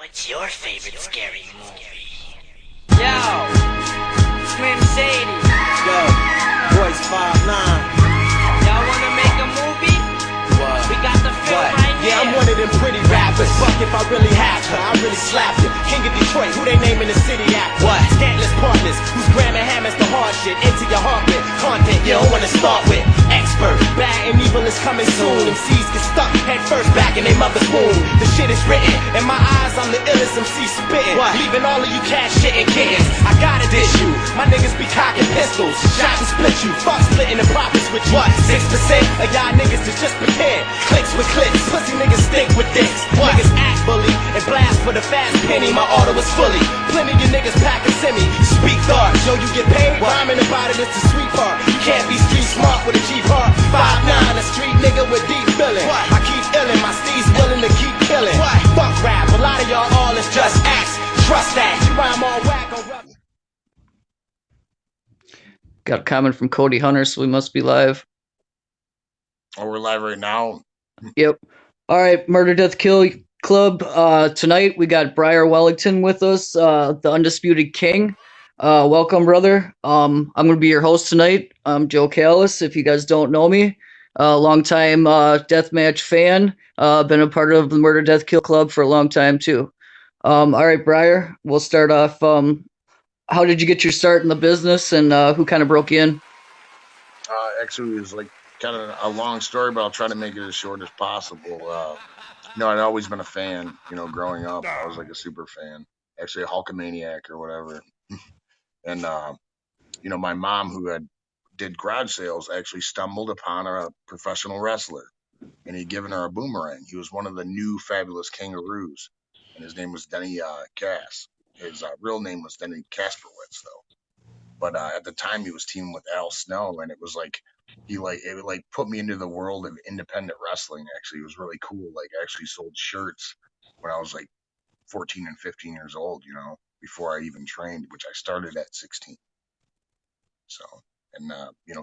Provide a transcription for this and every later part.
What's your favorite scary movie? Yo, Slim Shady. Yo, Boys 5'9". Y'all wanna make a movie? What? We got the film What? right here. Yeah, I'm one of them pretty rappers. Fuck if I really have to, I really slap you. King of Detroit, who they name in the city after? What? Scantless partners, who's grammar hammers the hard shit into your heart with content you don't wanna start with. Expert, bad and evil is coming soon. MCs get stuck head first back in their mother's womb. The shit is written, in my eyes I'm the illest MC spitting. What? Leaving all of you cat shitting kittens. I gotta dish you, my niggas be cocking pistols. Shot and split you, fuck splitting the profits with you. What? 6% of y'all niggas is just prepared. Clicks with clicks, pussy niggas stink with dicks. What? Niggas act bully and blast for the fast penny. My auto is fully, plenty of you niggas packing semi. Speak thoughts, yo you get paid. Rhyming about it, it's the sweet part. You can't be street smart with a cheap heart. 5'9", a street nigga with deep feeling. I keep illin', my steez willing to keep killing. Fuck rap, a lot of y'all all is just acts. Trust that, you rhyme all whack on rap. Got a comment from Cody Hunter, so we must be live. Oh, we're live right now. Yep. All right, Murder Death Kill Club. Tonight we got Breyer Wellington with us, the undisputed king. Welcome, brother. I'm gonna be your host tonight. I'm Joe Callis. If you guys don't know me, longtime deathmatch fan. Been a part of the Murder Death Kill Club for a long time too. All right, Breyer. We'll start off. How did you get your start in the business, and who kind of broke you in? Actually, it's like kind of a long story, but I'll try to make it as short as possible. I'd always been a fan. Growing up, I was like a super fan. Actually, a Hulkamaniac or whatever. And my mom, who did garage sales, actually stumbled upon a professional wrestler, and he'd given her a boomerang. He was one of the new fabulous kangaroos, and his name was Denny Cass. His real name was Denny Kasperwitz, though. But at the time, he was teaming with Al Snow, and it was like it put me into the world of independent wrestling. Actually, it was really cool. Like, I actually sold shirts when I was like 14 and 15 years old. Before I even trained, which I started at 16. So, and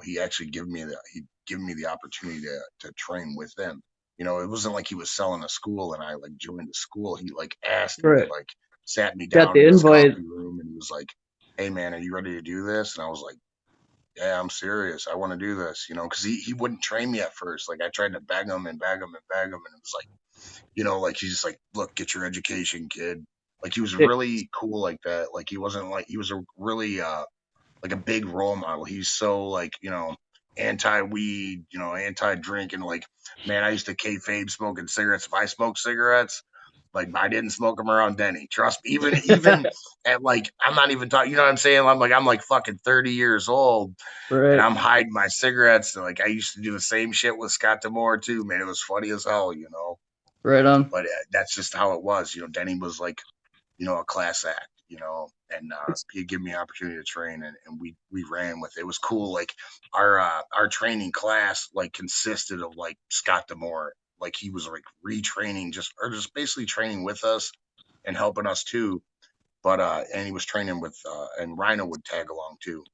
he actually given me the opportunity to train with them. It wasn't like he was selling a school and I like joined the school. He like asked me, Right. like sat me Got down the in his invite. coffee room, and he was like, "Hey man, are you ready to do this?" And I was like, "Yeah, I'm serious. I want to do this." Because he wouldn't train me at first. Like, I tried to beg him and beg him and beg him, and it was like, he's just like, "Look, get your education, kid." Like, he was really cool like that. Like, he wasn't like, he was a really like a big role model. He's so like, anti-weed, anti-drink, and like, man, I used to kayfabe smoking cigarettes. If I smoked cigarettes, like, I didn't smoke them around Denny. Trust me. Even at like, I'm not even talking. You know what I'm saying? I'm like fucking 30 years old, Right. and I'm hiding my cigarettes. And like, I used to do the same shit with Scott Demore too. Man, it was funny as hell. Right on. But that's just how it was. Denny was like, a class act, and he'd give me an opportunity to train, and we ran with it. It was cool. Like, our training class like consisted of like Scott Demore. Like, he was like retraining, just basically training with us and helping us too. But and he was training with and Rhino would tag along too.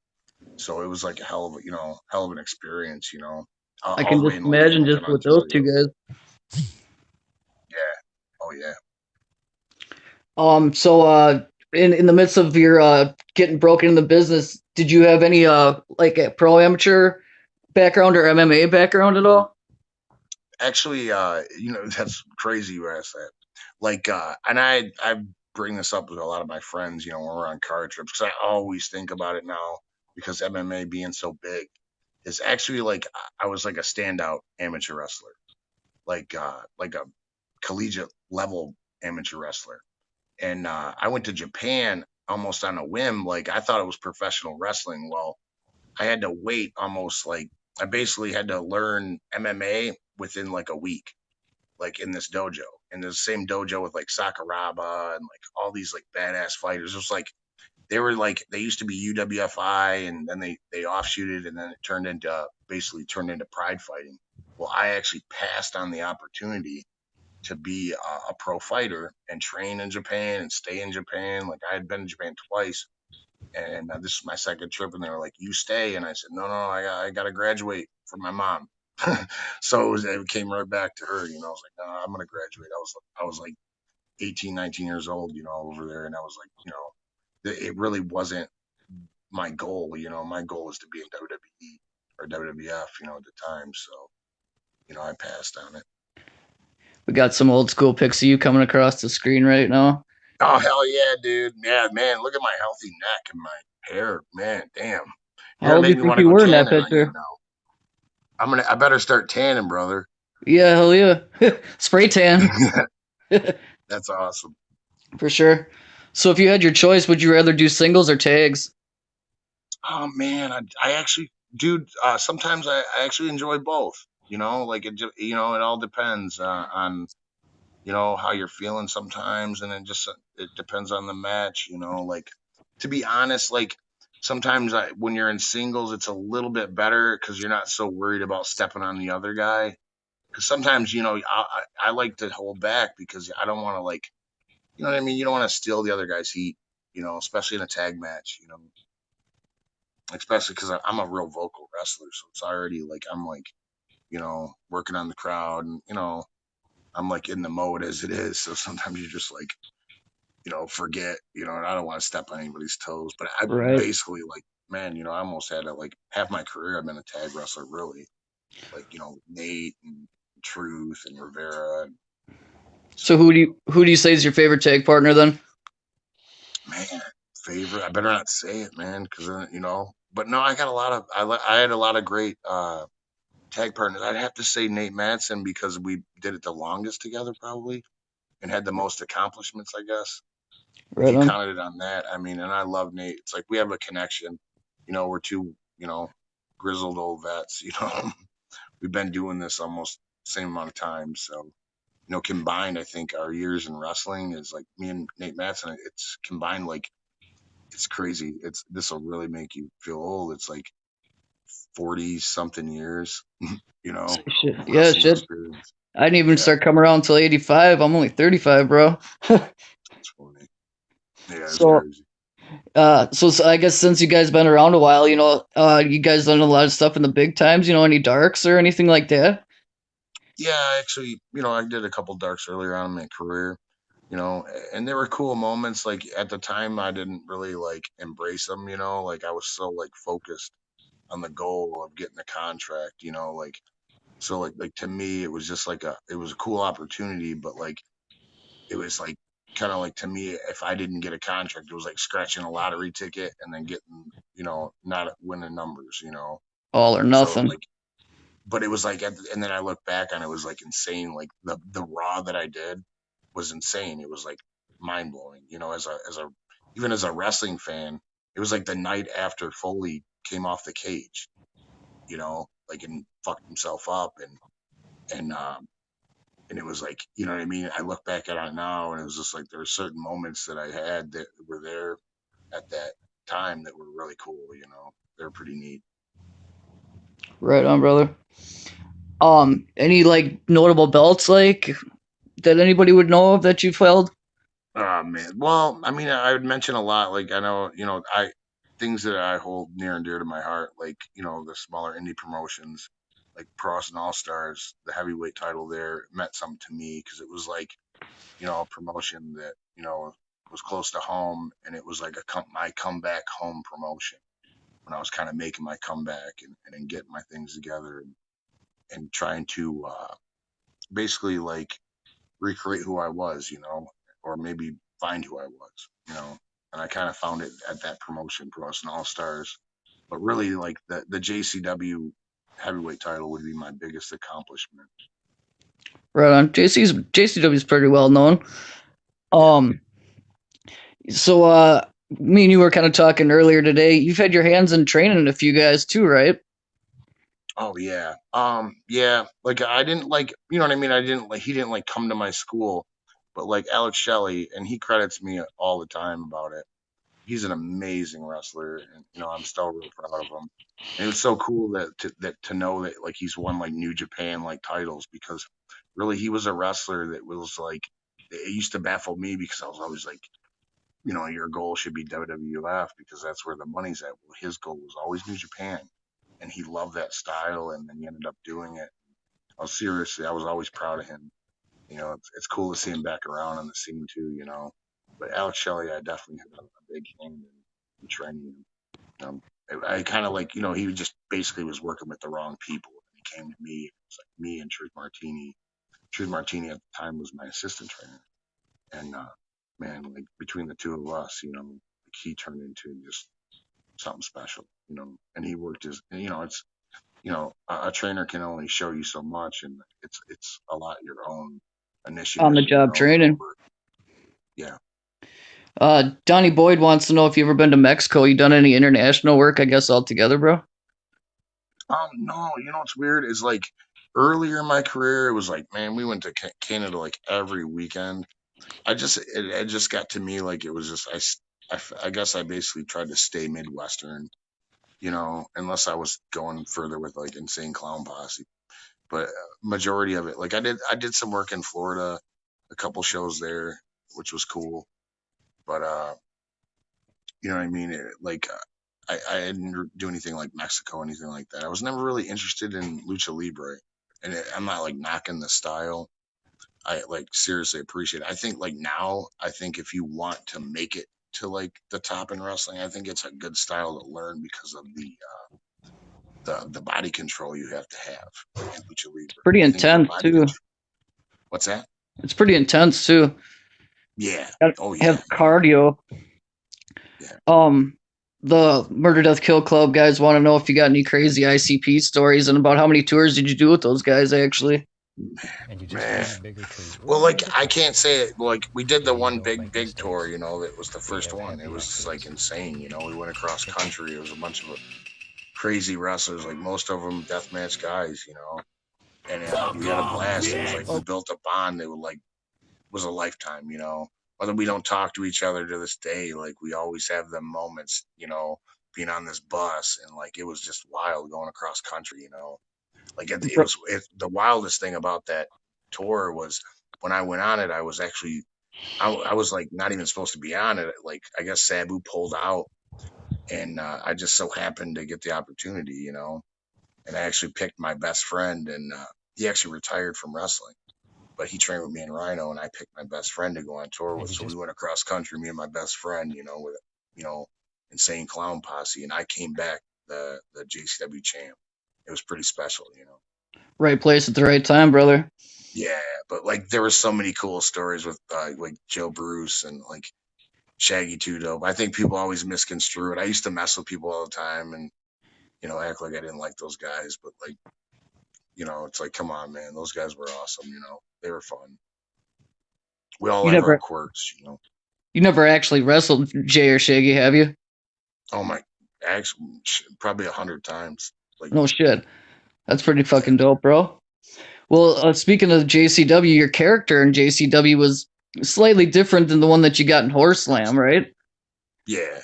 So it was like a hell of an experience. I can just imagine just with those two guys. Yeah. Oh yeah. So in the midst of your getting broken in the business, did you have any like a pro amateur background or MMA background at all? Actually, that's crazy you asked that. Like, and I bring this up with a lot of my friends, when we're on car trips, because I always think about it now, because MMA being so big is actually like, I was like a standout amateur wrestler, like a collegiate level amateur wrestler. And I went to Japan almost on a whim. Like, I thought it was professional wrestling. Well, I had to wait almost like, I basically had to learn MMA within like a week, like in this dojo, in the same dojo with like Sakuraba and like all these like badass fighters. It was like, they used to be UWFI, and then they offshooted, and then it turned into pride fighting. Well, I actually passed on the opportunity to be a pro fighter and train in Japan and stay in Japan. Like, I had been in Japan twice, and this is my second trip, and they were like, "You stay," and I said, "No, I got to graduate from my mom." So it came right back to her. I was like, "No, I'm gonna graduate." I was like 18, 19 years old, over there. And I was like, it really wasn't my goal. My goal was to be in WWE or WWF, at the time. So, I passed on it. We got some old school pics of you coming across the screen right now. Oh, hell yeah, dude. Yeah, man. Look at my healthy neck and my hair. Man, damn. You're How going to old do make you me think want to you go were in that tanning again picture? now. I better start tanning, brother. Yeah, hell yeah. Spray tan. That's awesome. For sure. So if you had your choice, would you rather do singles or tags? Oh man, I actually, dude. Sometimes I actually enjoy both. Like it all depends on how you're feeling sometimes, and it depends on the match. Like to be honest, like sometimes when you're in singles, it's a little bit better because you're not so worried about stepping on the other guy. Because sometimes I like to hold back because I don't want to like what I mean. You don't want to steal the other guy's heat. Especially in a tag match. Especially because I'm a real vocal wrestler, so it's already like I'm like working on the crowd, and I'm like in the mode as it is. So sometimes you just like forget, and I don't want to step on anybody's toes. But I Right. basically like, man, I almost had to like half my career I've been a tag wrestler, really, like Nate and Truth and Rivera. And So so who do you say is your favorite tag partner then? man, favorite. I better not say it, man, because then But no, I got a lot of I had a lot of great tag partners. I'd have to say Nate Matson because we did it the longest together, probably, and had the most accomplishments, I guess. If Right you on. counted it on that, I mean, and I love Nate. It's like we have a connection. We're two, grizzled old vets. We've been doing this almost same amount of time. So, combined, I think our years in wrestling is like me and Nate Matson. It's combined like it's crazy. This will really make you feel old. It's like 40 something years, Shit. of Yeah, wrestling shit. experience. I didn't even Yeah, start coming around until 85. I'm only 35, bro. it's funny. Yeah, it's So, crazy. so I guess since you guys been around a while, you guys done a lot of stuff in the big times. Any darks or anything like that? Yeah, actually, I did a couple darks earlier on in my career, and there were cool moments. Like at the time, I didn't really like embrace them, like I was so like focused on the goal of getting the contract, like so like to me, it was just like it was a cool opportunity, but like it was like kind of like to me, if I didn't get a contract, it was like scratching a lottery ticket and then getting, not winning numbers, All or so nothing. like but it was like and then I look back on it, was like insane. Like the raw that I did was insane. It was like mind blowing. As a even as a wrestling fan, it was like the night after Foley came off the cage. Like and fucked himself up and it was like what I mean. I look back at it now, and it was just like there were certain moments that I had that were there at that time that were really cool. They're pretty neat. Right on, brother. Any like notable belts like that anybody would know of that you've held? Oh man. Well, I mean, I would mention a lot. Like I know, I things that I hold near and dear to my heart, like the smaller indie promotions, like Pros and All Stars. The heavyweight title there meant something to me because it was like a promotion that was close to home, and it was like my comeback home promotion when I was kind of making my comeback and getting my things together and trying to basically like recreate who I was, or maybe find who I was. And I kind of found it at that promotion, Pros and All Stars. But really, like the JCW heavyweight title would be my biggest accomplishment. Right on. JCW is pretty well known. Yeah. Um, so me and you were kind of talking earlier today. You've had your hands in training a few guys too, right? Oh yeah. Yeah. Like I didn't like, you know what I mean. I didn't like. He didn't like come to my school, but like Alex Shelley, and he credits me all the time about it. He's an amazing wrestler, and I'm still real proud of him. And it was so cool to know that like he's won like New Japan like titles, because really he was a wrestler that was like it used to baffle me because I was always like, your goal should be WWF because that's where the money's at. Well, his goal was always New Japan, and he loved that style, and then he ended up doing it. I was always proud of him. It's cool to see him back around on the scene too. But Alex Shelley, I definitely had a big hand in training him. I kind of like, he just basically was working with the wrong people. And he came to me. It was like me and Truth Martini. Truth Martini at the time was my assistant trainer. And, man, like between the two of us, like he turned into just something special, and he worked it's, a trainer can only show you so much, and it's a lot your own On initiative the and your job own training. work. Yeah. Donnie Boyd wants to know if you ever been to Mexico. You done any international work, I guess, altogether, bro? No, what's weird is like earlier in my career, it was like, man, we went to Canada like every weekend. It just got to me like it was just, I guess I basically tried to stay Midwestern, unless I was going further with like Insane Clown Posse. But majority of it, like I did some work in Florida, a couple shows there, which was cool. But you know what I mean? I didn't do anything like Mexico, anything like that. I was never really interested in lucha libre, and I'm not like knocking the style. I like seriously appreciate it. I think like now, I think if you want to make it to like the top in wrestling, I think it's a good style to learn because of the body control you have to have in lucha libre. Pretty I think the intense body too. control. What's that? It's pretty intense too. Yeah. Gotta Oh yeah. have cardio. Yeah. Um, the Murder Death Kill Club guys want to know if you got any crazy ICP stories and about how many tours did you do with those guys actually? Man. Well, like I can't say it. Like we did the one big tour. That was the first one. It was just like insane. We went across country. It was a bunch of crazy wrestlers. Like most of them deathmatch guys. And we had a blast. It was like we built a bond that was a lifetime. Whether we don't talk to each other to this day, like we always have them moments. Being on this bus and like it was just wild going across country. Like the wildest thing about that tour was when I went on it, I was actually I was like not even supposed to be on it. Like I guess Sabu pulled out, and I just so happened to get the opportunity, and I actually picked my best friend, and he actually retired from wrestling, but he trained with me in Rhino, and I picked my best friend to go on tour with. So we went across country, me and my best friend, with Insane Clown Posse, and I came back the JCW champ. It was pretty special. Right place at the right time, brother. Yeah, but like there were so many cool stories with like Joe Bruce and like Shaggy Two Dope. I think people always misconstrue it. I used to mess with people all the time and act like I didn't like those guys, but like it's like come on, man, those guys were awesome. They were fun. We all You have our never quirks. you never actually wrestled Jay or Shaggy, have you? Oh my, actually, probably 100 times. Like No shit. That's pretty yeah, fucking dope, bro. Well, speaking of JCW, your character in JCW was slightly different than the one that you got in Horrorslam, right? yeah,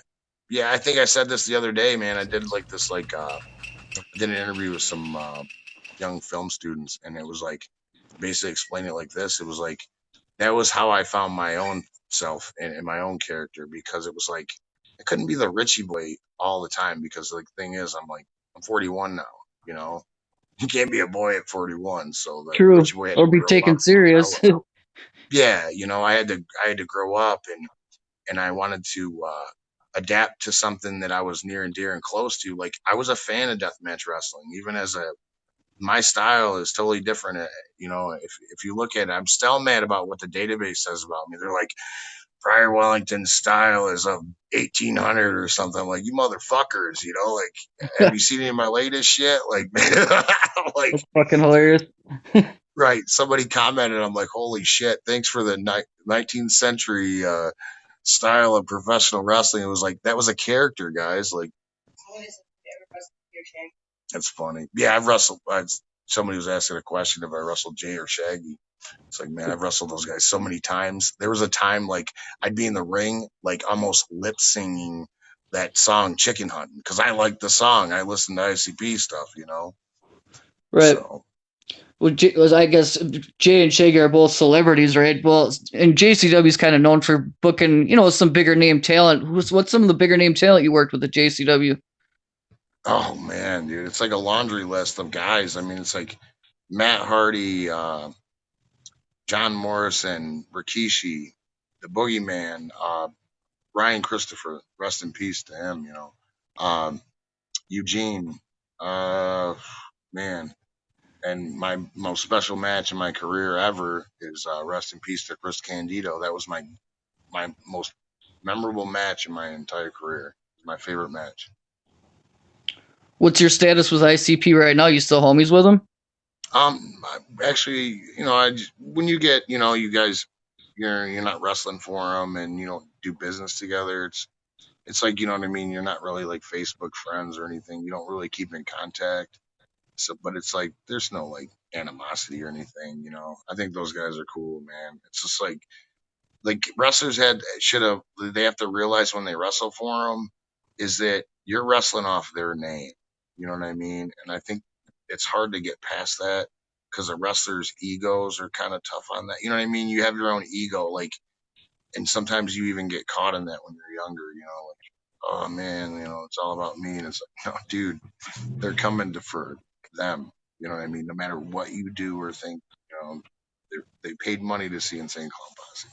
yeah. I think I said this the other day, man. I did like this, like I did an interview with some young film students, and it was like basically explain it like this. It was like that was how I found my own self and my own character because it was like I couldn't be the Richie boy all the time because like the thing is I'm 41 now, you know. You can't be a boy at 41, so the True. Richie boy had to Or be grow taken up. serious. Yeah, I had to grow up and I wanted to adapt to something that I was near and dear and close to. Like I was a fan of deathmatch wrestling, even as my style is totally different. If you look at it, I'm still mad about what the database says about me. They're like, Breyer Wellington's style is of 1800 or something. I'm like, you motherfuckers, like, have you seen any of my latest shit? Like, like, That's fucking hilarious. right. Somebody commented, I'm like, holy shit, thanks for the 19th century style of professional wrestling. It was like, that was a character, guys. Like, that's funny. Yeah, I've wrestled. Somebody was asking a question if I wrestled Jay or Shaggy. It's like, man, I've wrestled those guys so many times. There was a time like I'd be in the ring, like almost lip singing that song Chicken Hunting because I liked the song. I listened to ICP stuff. Right. So, Well, I guess Jay and Shaggy are both celebrities, right? Well, and JCW is kind of known for booking, some bigger name talent. What's some of the bigger name talent you worked with at JCW? oh man, dude, it's like a laundry list of guys. I mean, it's like Matt Hardy, John Morrison, Rikishi, the Boogeyman, Ryan Christopher, rest in peace to him. Eugene, uh, man, and my most special match in my career ever is rest in peace to Chris Candido. That was my most memorable match in my entire career. My favorite match. What's your status with ICP right now? You still homies with him? Actually, when you get, you guys, you're not wrestling for them, and you don't do business together. It's like, you know what I mean. You're not really like Facebook friends or anything. You don't really keep in contact. So, but it's like there's no like animosity or anything. I think those guys are cool, man. It's just like wrestlers should have they have to realize when they wrestle for them is that you're wrestling off their name. You know what I mean? And I think it's hard to get past that because the wrestlers' egos are kind of tough on that. You know what I mean? You have your own ego, like, and sometimes you even get caught in that when you're younger. Like, oh man, it's all about me, and it's like, no, dude, they're coming to for them. You know what I mean? No matter what you do or think, they paid money to see Insane Clown Posse.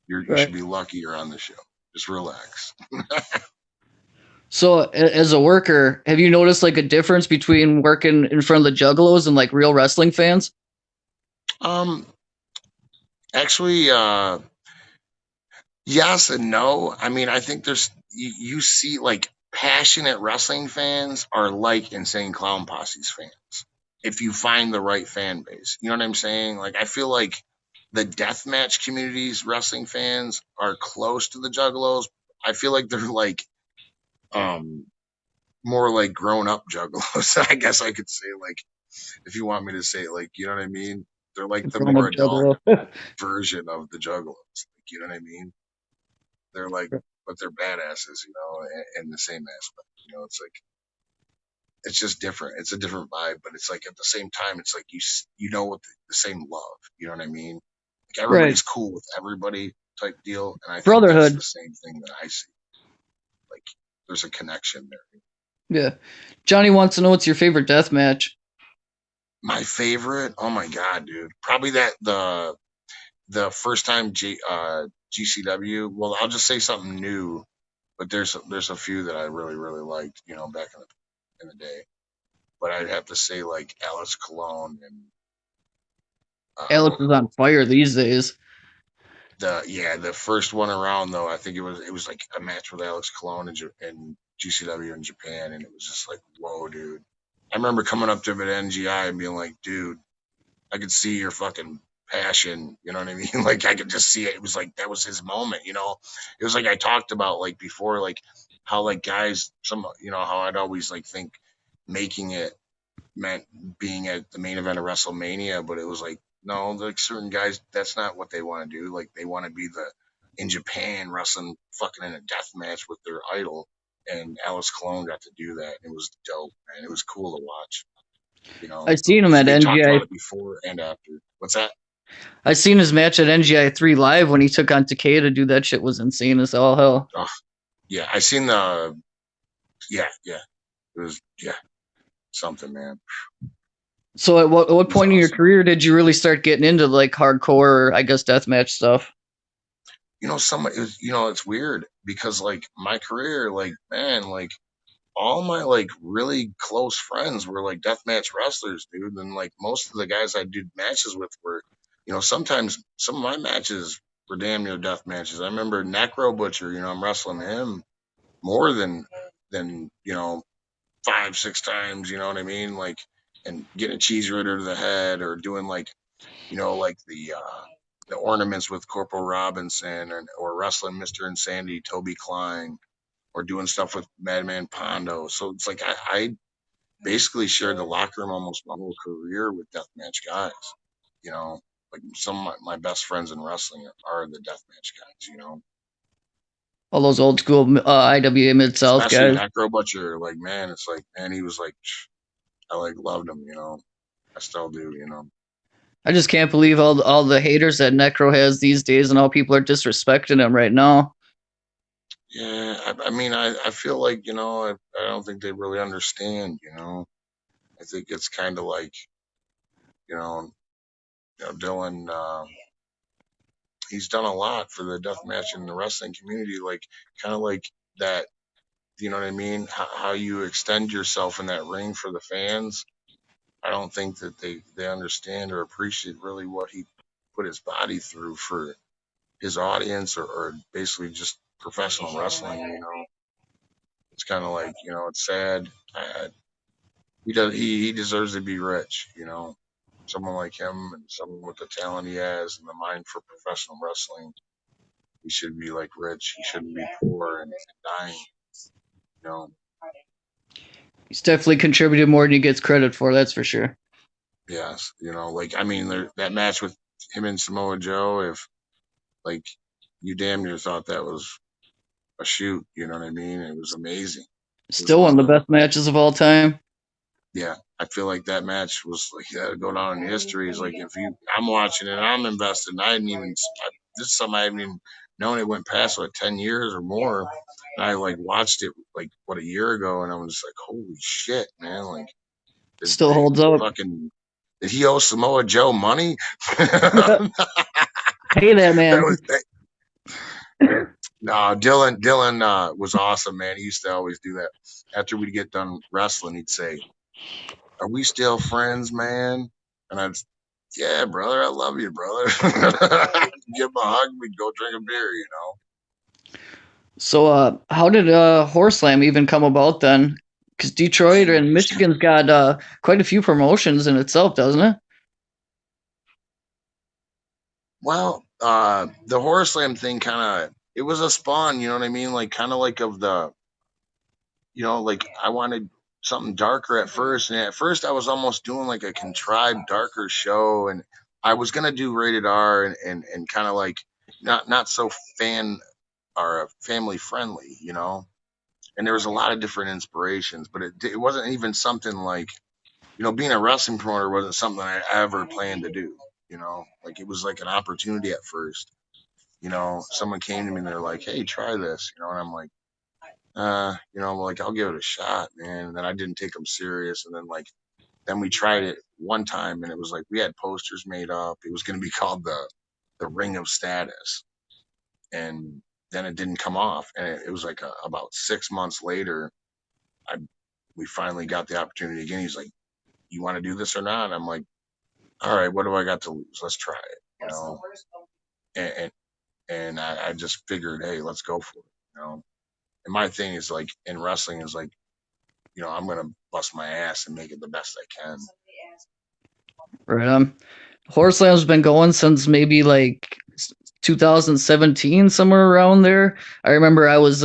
You should Right. be lucky you're on the show. Just relax. So, as a worker, have you noticed like a difference between working in front of the Juggalos and like real wrestling fans? um, actually, yes and no. I mean, I think you see like passionate wrestling fans are like Insane Clown Posse's fans. If you find the right fan base, you know what I'm saying? Like, I feel like the deathmatch community's wrestling fans are close to the Juggalos. I feel like they're like um more like grown up Juggalos. I guess I could say, like, if you want me to say it, like, you know what I mean? They're like the Grown up more adult Juggalo. version of the Juggalos. Like, you know what I mean? They're like, but they're badasses, in the same aspect. It's like it's just different. It's a different vibe, but it's like at the same time, it's like you know what the same love. You know what I mean? Like Right. everybody's cool with everybody type deal, and I think that's the Brotherhood. same thing that I see. Like there's a connection there. Yeah. Johnny wants to know what's your favorite death match. My favorite, oh my god, dude, probably that the first time GCW. Well, I'll just say something new, but there's a few that I really really liked, back in the day. But I'd have to say like Alice Cologne and Alex what is on fire these days. the first one around though. I think it was like a match with Alex Cologne and GCW in Japan, and it was just like, whoa, dude. I remember coming up to him at NGI and being like, dude, I could see your fucking passion. You know what I mean? Like I could just see it. It was like that was his moment. It was like I talked about like before, like how like guys, how I'd always like think making it meant being at the main event of WrestleMania, but it was like no, like certain guys, that's not what they want to do. Like they want to be in Japan wrestling fucking in a death match with their idol. And Alice Cologne got to do that. And it was dope, man. It was cool to watch, I seen him because at we talked NGI. about it before and after. What's that? I seen his match at NGI 3 live when he took on Takeda. Dude, that shit was insane as all hell. Oh, yeah, I seen the. Yeah, yeah, it was something, man. So, at what It was point in your awesome. career did you really start getting into like hardcore, I guess, deathmatch stuff? It's weird because like my career, like man, like all my like really close friends were like deathmatch wrestlers, dude. And like most of the guys I did matches with were, sometimes some of my matches were damn near death matches. I remember Necro Butcher, I'm wrestling him more than 5, 6 times, you know what I mean? Like, and getting a cheese ritter to the head, or doing like, like the ornaments with Corporal Robinson, or wrestling Mr. Insanity, Toby Klein, or doing stuff with Madman Pondo. So it's like I basically shared the locker room almost my whole career with deathmatch guys. You know, like some of my best friends in wrestling are the deathmatch guys. All those old school IWA Mid South Especially guys. Necro Butcher. Like man, it's like man, he was like I like loved him. I still do. I just can't believe all the haters that Necro has these days and how people are disrespecting him right now. Yeah, I mean, I feel like I don't think they really understand. I think it's kind of like you know Dylan, he's done a lot for the death match in the wrestling community, like kind of like that. You know what I mean? How you extend yourself in that ring for the fans. I don't think that they understand or appreciate really what he put his body through for his audience, or basically just professional wrestling. It's kind of like, it's sad. He deserves to be rich. Someone like him and someone with the talent he has and the mind for professional wrestling. He should be like rich. He shouldn't be poor and dying. You know, He's definitely contributed more than he gets credit for. That's for sure. yes. Like I mean, that match with him and Samoa Joe. If like you damn near thought that was a shoot. You know what I mean? It was amazing. It was Still one one of of the the best matches of all time. Yeah, I feel like that match was like that go down in history. Is like if I'm watching it, I'm invested. And I didn't even. This is something I hadn't even known. It went past 10 years or more. And I like watched it like a year ago, and I was just like, holy shit, man! Like, did Still they holds up. fucking did he owe Samoa Joe money? that Pay that man. was No, Dylan was awesome, man. He used to always do that. After we'd get done wrestling, he'd say, "Are we still friends, man?" And "Yeah, brother, I love you, brother." Give him a hug, we'd go drink a beer. So, how did Horrorslam even come about then? Because Detroit and Michigan's got quite a few promotions in itself, doesn't it? Well, the Horror Slam thing it was a spawn, you know what I mean? Like kind of like of the, like I wanted something darker at first, and at first I was almost doing like a contrived darker show, and I was gonna do rated R and kind of like not so fan or family friendly. And there was a lot of different inspirations, but it wasn't even something like, being a wrestling promoter wasn't something I ever planned to do. Like it was like an opportunity at first. Someone came to me and they're like, "Hey, try this," and I'm like, like I'll give it a shot, man. And then I didn't take them serious, and then we tried it one time, and it was like we had posters made up. It was going to be called the Ring of Status, and then it didn't come off, and it was like about 6 months later, I we finally got the opportunity again. He's like, "You want to do this or not?" I'm like, "All right, what do I got to lose? Let's try it." And I just figured, hey, let's go for it. And my thing is like in wrestling is like, I'm gonna bust my ass and make it the best I can. Right. Horrorslam's been going since maybe like 2017, somewhere around there. I remember I was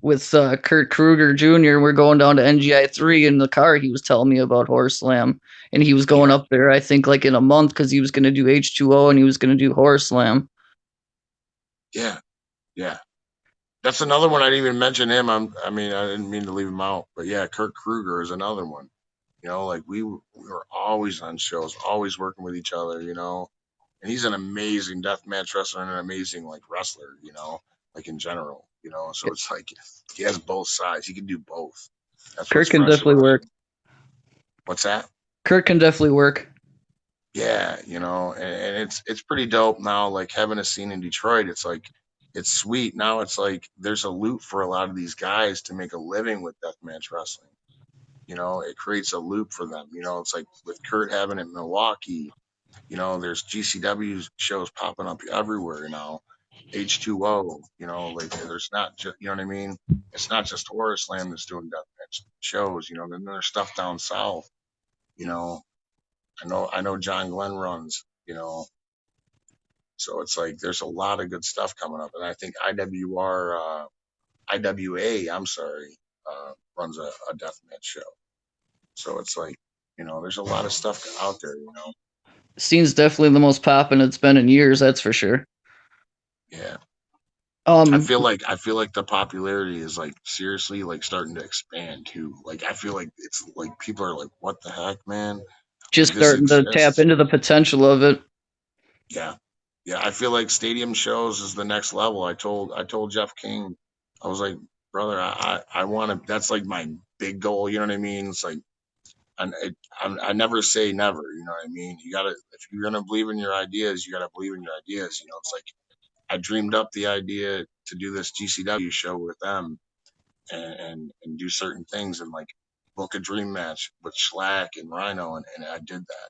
with Kurt Kruger Jr. We're going down to NGI 3 in the car. He was telling me about Horrorslam, and he was going Yeah, up there, I think, like in a month because he was going to do H2O and he was going to do Horrorslam. yeah, yeah. That's another one I didn't even mention him. I mean, I didn't mean to leave him out, but yeah, Kurt Kruger is another one. Like we were always on shows, always working with each other. And he's an amazing deathmatch wrestler and an amazing like wrestler. Like in general. So it's like he has both sides. He can do both. That's what's Kurt can fresh definitely about work. him. What's that? Kurt can definitely work. Yeah, and it's pretty dope now. Like having a scene in Detroit, it's like it's sweet. Now it's like there's a loop for a lot of these guys to make a living with deathmatch wrestling. It creates a loop for them. It's like with Kurt having it in Milwaukee. There's GCW shows popping up everywhere now. H2O. Like there's not just, you know what I mean. It's not just Horror Slam that's doing deathmatch shows. Then there's stuff down south. You know, I know John Glenn runs, so it's like there's a lot of good stuff coming up, and I think IWA, I'm sorry, runs a deathmatch show. So it's like, there's a lot of stuff out there. Scene's definitely the most poppin' it's been in years, that's for sure. Yeah. I Um, feel like the popularity is like seriously like starting to expand too. Like I feel like it's like people are like, what the heck, man? Like just this starting to tap exists. into the potential of it. Yeah. Yeah, I feel like stadium shows is the next level. I told Jeff King, I was like, brother, I want to. That's like my big goal. You know what I mean? It's like I never say never. You know what I mean? You gotta if you're gonna believe in your ideas, you gotta believe in your ideas. You know, it's like I dreamed up the idea to do this GCW show with them and do certain things and like book a dream match with Schlack and Rhino and I did that.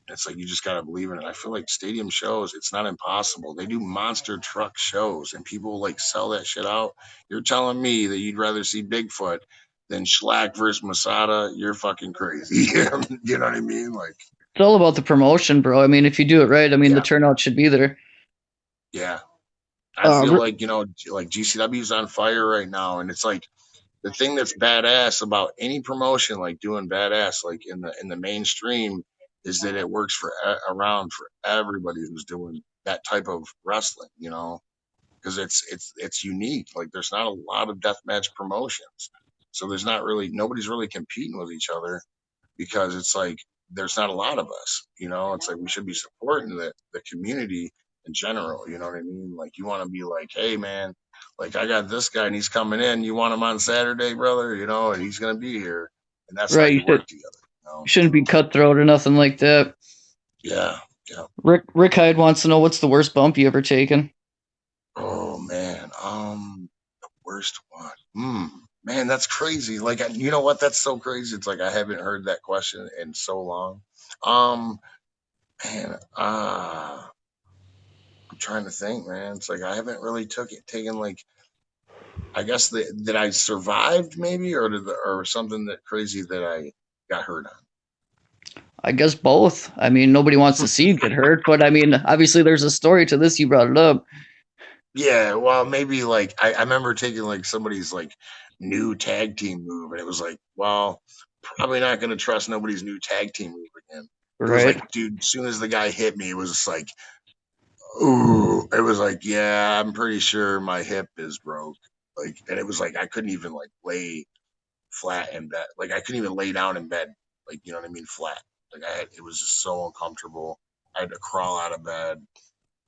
It's like you just gotta believe in it. I feel like stadium shows, it's not impossible. They do monster truck shows and people like sell that shit out. You're telling me that you'd rather see Bigfoot than Schlack versus Masada? You're fucking crazy. You know what I mean? Like, It's all about the promotion, bro. I mean, if you do it right, I mean, the yeah, turnout should be there. yeah. I Uh, feel re- like, like GCW's on fire right now, and it's like the thing that's badass about any promotion like doing badass like in the mainstream is that it works for around for everybody who's doing that type of wrestling, because it's unique. Like there's not a lot of deathmatch promotions, so there's not really nobody's really competing with each other because it's like there's not a lot of us. It's like we should be supporting the community in general. You know what I mean? Like you want to be like, hey man, like I got this guy and he's coming in. You want him on Saturday, brother? And he's gonna be here, and that's how right, you work together. you shouldn't be cutthroat or nothing like that. Yeah, yeah. Rick Hyde wants to know what's the worst bump you ever taken. Oh man, the worst one. Man, that's crazy. Like, you know what? That's so crazy. It's like I haven't heard that question in so long. Um, man, I'm trying to think, man. It's like I haven't really taken like I guess that I survived maybe or something that crazy that I got hurt I guess both. I mean, nobody wants to on. see you get hurt, but I mean, obviously there's a story to this. You brought it up. Yeah, well, maybe like I remember taking like somebody's like new tag team move, and it was like, well, probably not gonna trust nobody's new tag team move again. It was Right. like, dude, as soon as the guy hit me, it was just like, ooh, it was like, yeah, I'm pretty sure my hip is broke. Like, and it was like I couldn't even like lay flat in bed. Like I couldn't even lay down in bed. Like you know what I mean, flat. Like it was just so uncomfortable. I had to crawl out of bed.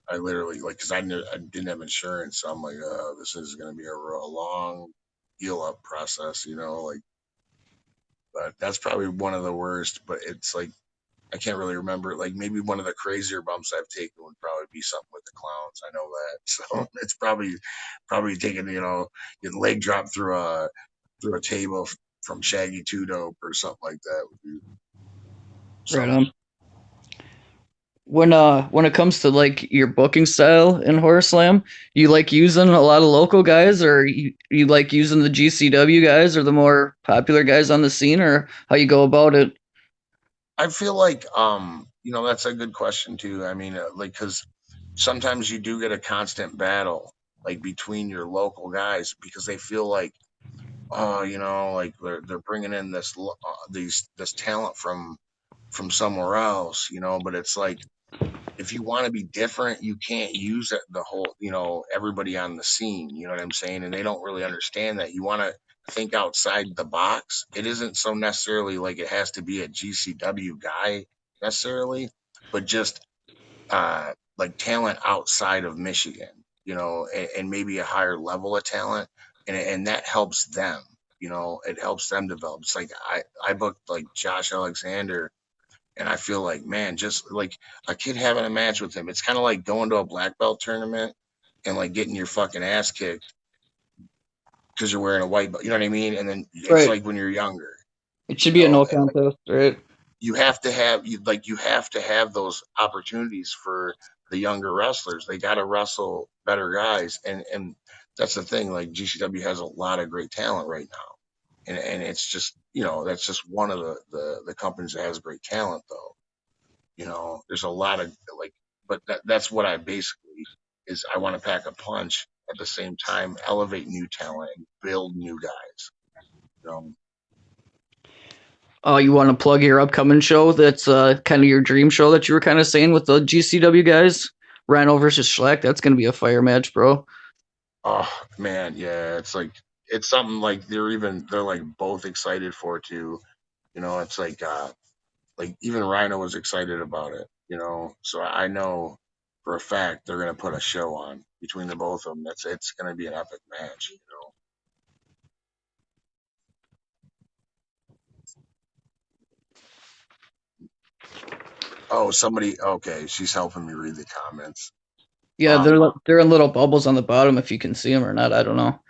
I literally like because I didn't have insurance, so I'm like, this is gonna be a long heal up process, like. But that's probably one of the worst. But it's like I can't really remember. Like maybe one of the crazier bumps I've taken would probably be something with the clowns. I know that, so it's probably taking your leg drop through a table from Shaggy Two Dope or something like that would be Right something. on. When it comes to like your booking style in Horror Slam, you like using a lot of local guys, or you like using the GCW guys, or the more popular guys on the scene, or how you go about it? I feel like that's a good question too. I mean, like because sometimes you do get a constant battle like between your local guys because they feel like oh like they're bringing in this talent from somewhere else, but it's like if you want to be different, you can't use the whole, everybody on the scene. You know what I'm saying? And they don't really understand that. You want to think outside the box. It isn't so necessarily like it has to be a GCW guy necessarily, but just like talent outside of Michigan, and maybe a higher level of talent, and that helps them. It helps them develop. It's like I booked like Josh Alexander and I feel like, man, just like a kid having a match with him, it's kind of like going to a black belt tournament and like getting your fucking ass kicked because you're wearing a white belt. You know what I mean? And then it's Right. like when you're younger, It should be a no and like contest, right? you have those opportunities for the younger wrestlers. They got to wrestle better guys, and that's the thing. Like GCW has a lot of great talent right now, and it's just that's just one of the companies that has great talent though. There's a lot of like, but that's what I basically is. I want to pack a punch at the same time, elevate new talent and build new guys. You know, Oh, you want to plug your upcoming show? That's kind of your dream show that you were kind of saying with the GCW guys, Rhino versus Schleck. That's gonna be a fire match, bro. oh man, yeah, it's like it's something like they're like both excited for too. It's like even Rhino was excited about it. So I know for a fact they're gonna put a show on between the both of them. It's gonna be an epic match. Oh, somebody. Okay, she's helping me read the comments. Yeah, Um, they're in little bubbles on the bottom. If you can see them or not, I don't know.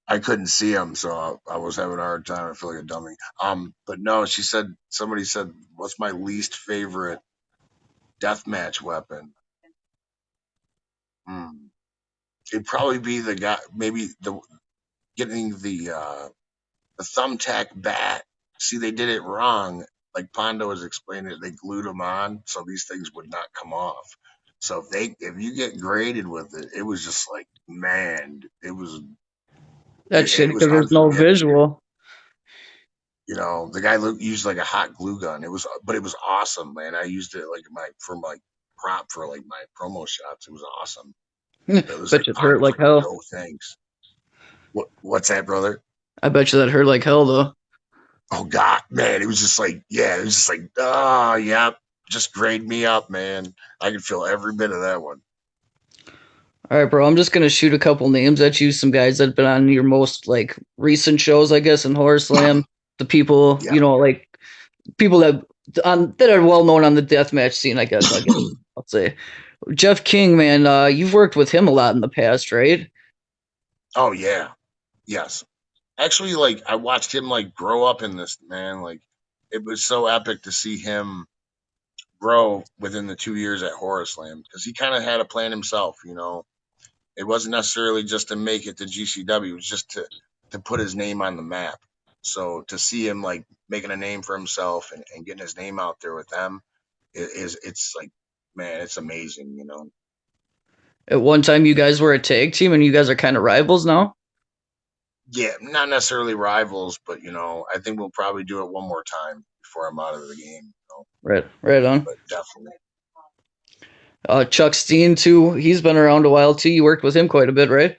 I couldn't see them, so I was having a hard time. I feel like a dummy. But no, she said somebody said, "What's my least favorite deathmatch weapon?" Hmm. It'd probably be the guy, maybe the getting the thumbtack bat. See, they did it wrong. Like Pondo was explaining it, they glued them on, so these things would not come off. So if you get graded with it, it was just like, man, That's shit it was because there's no unforgiving. visual. You know, the guy used like a hot glue gun. But it was awesome, man. I used it like my prop for like my promo shots. It was awesome. It was Bet like you it hurt Pondo's like like, hell. yo, thanks. What's that, brother? I bet you that hurt like hell though. Oh God, man, it was just like, yeah, it was just like, oh, yep, just grade me up, man. I could feel every bit of that one. All right, bro. I'm just gonna shoot a couple names at you. Some guys that have been on your most like recent shows, I guess, in Horror Slam. The people, Yeah. like people that are well known on the deathmatch scene. I guess I'll say Jeff King, man. You've worked with him a lot in the past, right? Oh yeah. Yes. Actually, like I watched him like grow up in this, man. Like it was so epic to see him grow within the 2 years at Horrorslam because he kind of had a plan himself. It wasn't necessarily just to make it to GCW; it was just to put his name on the map. So to see him like making a name for himself and getting his name out there with them it's like, man, it's amazing. At one time, you guys were a tag team, and you guys are kind of rivals now. Yeah, not necessarily rivals, but I think we'll probably do it one more time before I'm out of the game. Right, right on. But definitely. Chuck Steen too. He's been around a while too. You worked with him quite a bit, right?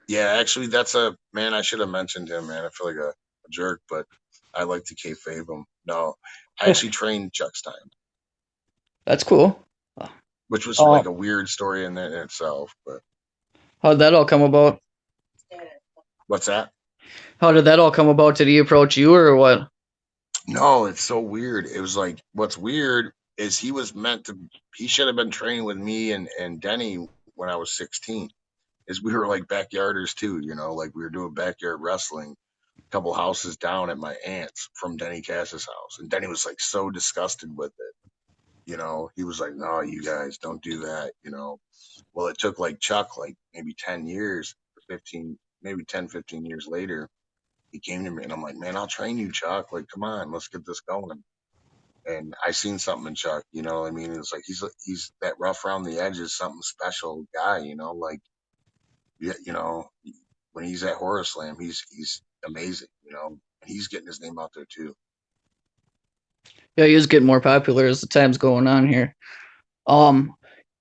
Yeah, actually, that's a man. I should have mentioned him, man. I feel like a jerk, but I like to kayfabe him. No, I actually trained Chuck Stein, That's cool. which was Uh, like a weird story in itself. But how'd that all come about? what's that? How did that all come about? Did he approach you or what? No, it's so weird. It was like, what's weird is he was meant to. He should have been training with me and Denny when I was 16. Is we were like backyarders too. Like we were doing backyard wrestling a couple houses down at my aunt's from Denny Cass's house, and Denny was like so disgusted with it. He was like, "No, you guys don't do that." Well, it took like Chuck like maybe 10 years or 15, maybe 10, 15 years later. He came to me and I'm like, man, I'll train you, Chuck. Like, come on, let's get this going. And I seen something in Chuck, what I mean? It's like he's that rough around the edges, something special guy. Like, yeah, when he's at Horror Slam, he's amazing. And he's getting his name out there too. Yeah, he is getting more popular as the time's going on here. Um,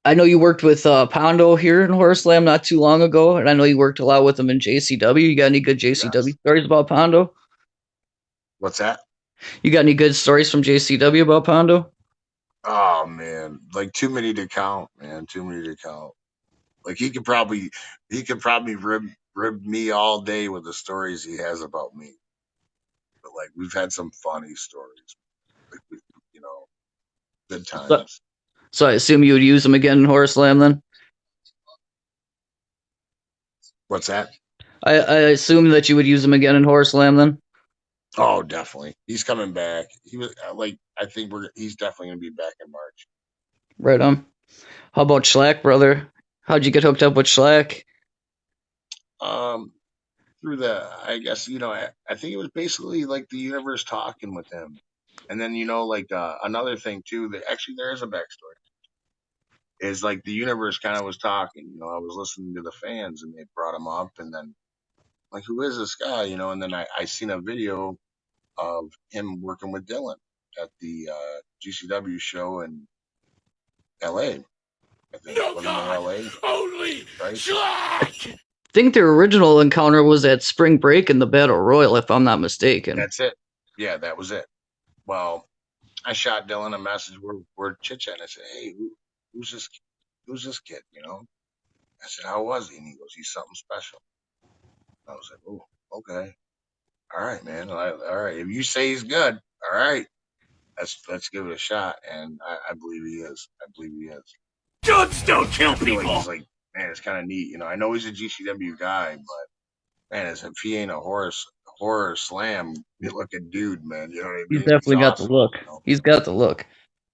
I know you worked with Pondo here in Horror Slam not too long ago, and I know you worked a lot with him in JCW. You got any good JCW Yes. stories about Pondo? What's that? You got any good stories from JCW about Pondo? Oh man, like too many to count, man. Too many to count. Like he could probably rib me all day with the stories he has about me. But like we've had some funny stories. Like you know, good So, times. so I assume you would use him again in Horror Slam then? What's that? I assume that you would use him again in Horror Slam then? Oh, definitely. He's coming back. He was like, I think he's definitely gonna be back in March. Right on. How about Schlack, brother? How'd you get hooked up with Schlack? Um, through I guess I think it was basically like the universe talking with him, and then like another thing too. That actually there is a backstory. Is like the universe kind of was talking. I was listening to the fans, and they brought him up, and then like, who is this guy? And then I seen a video of him working with Dylan at the GCW show in LA. I think No wasn't in God, LA, only right? Schlack! I think their original encounter was at Spring Break in the Battle Royal, if I'm not mistaken. That's it. Yeah, that was it. Well, I shot Dylan a message. We're chit chatting. I said, "Hey, who's this? Who's this kid?" I said, "How was he?" And he goes, "He's something special." I was like, "Oh, okay, all right, man. All right. If you say he's good, all right." let's give it a shot. And I believe he is. I believe he is. Dudes don't I kill feel like people. he's like, man, it's kind of neat. I know he's a GCW guy, but man, as if he ain't a horror slam, good looking dude, man. You know what I He's mean? He's definitely got the awesome. look. He's got the look.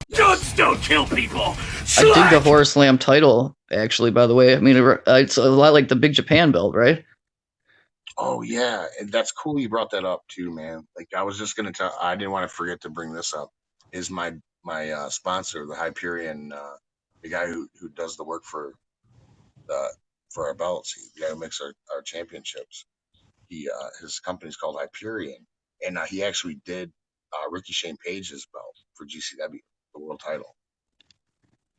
Yes. Dudes don't kill people. I dig the Slack. Horrorslam title, actually, by the way. I mean, it's a lot like the Big Japan belt, right? Oh yeah, and that's cool. You brought that up too, man. Like I was just gonna tell. I didn't want to forget to bring this up. Is my sponsor, the Hyperion, the guy who does the work the for our belts, the guy who makes our championships. His company's called Hyperion, and he actually did Ricky Shane Page's belt for GCW, the world title.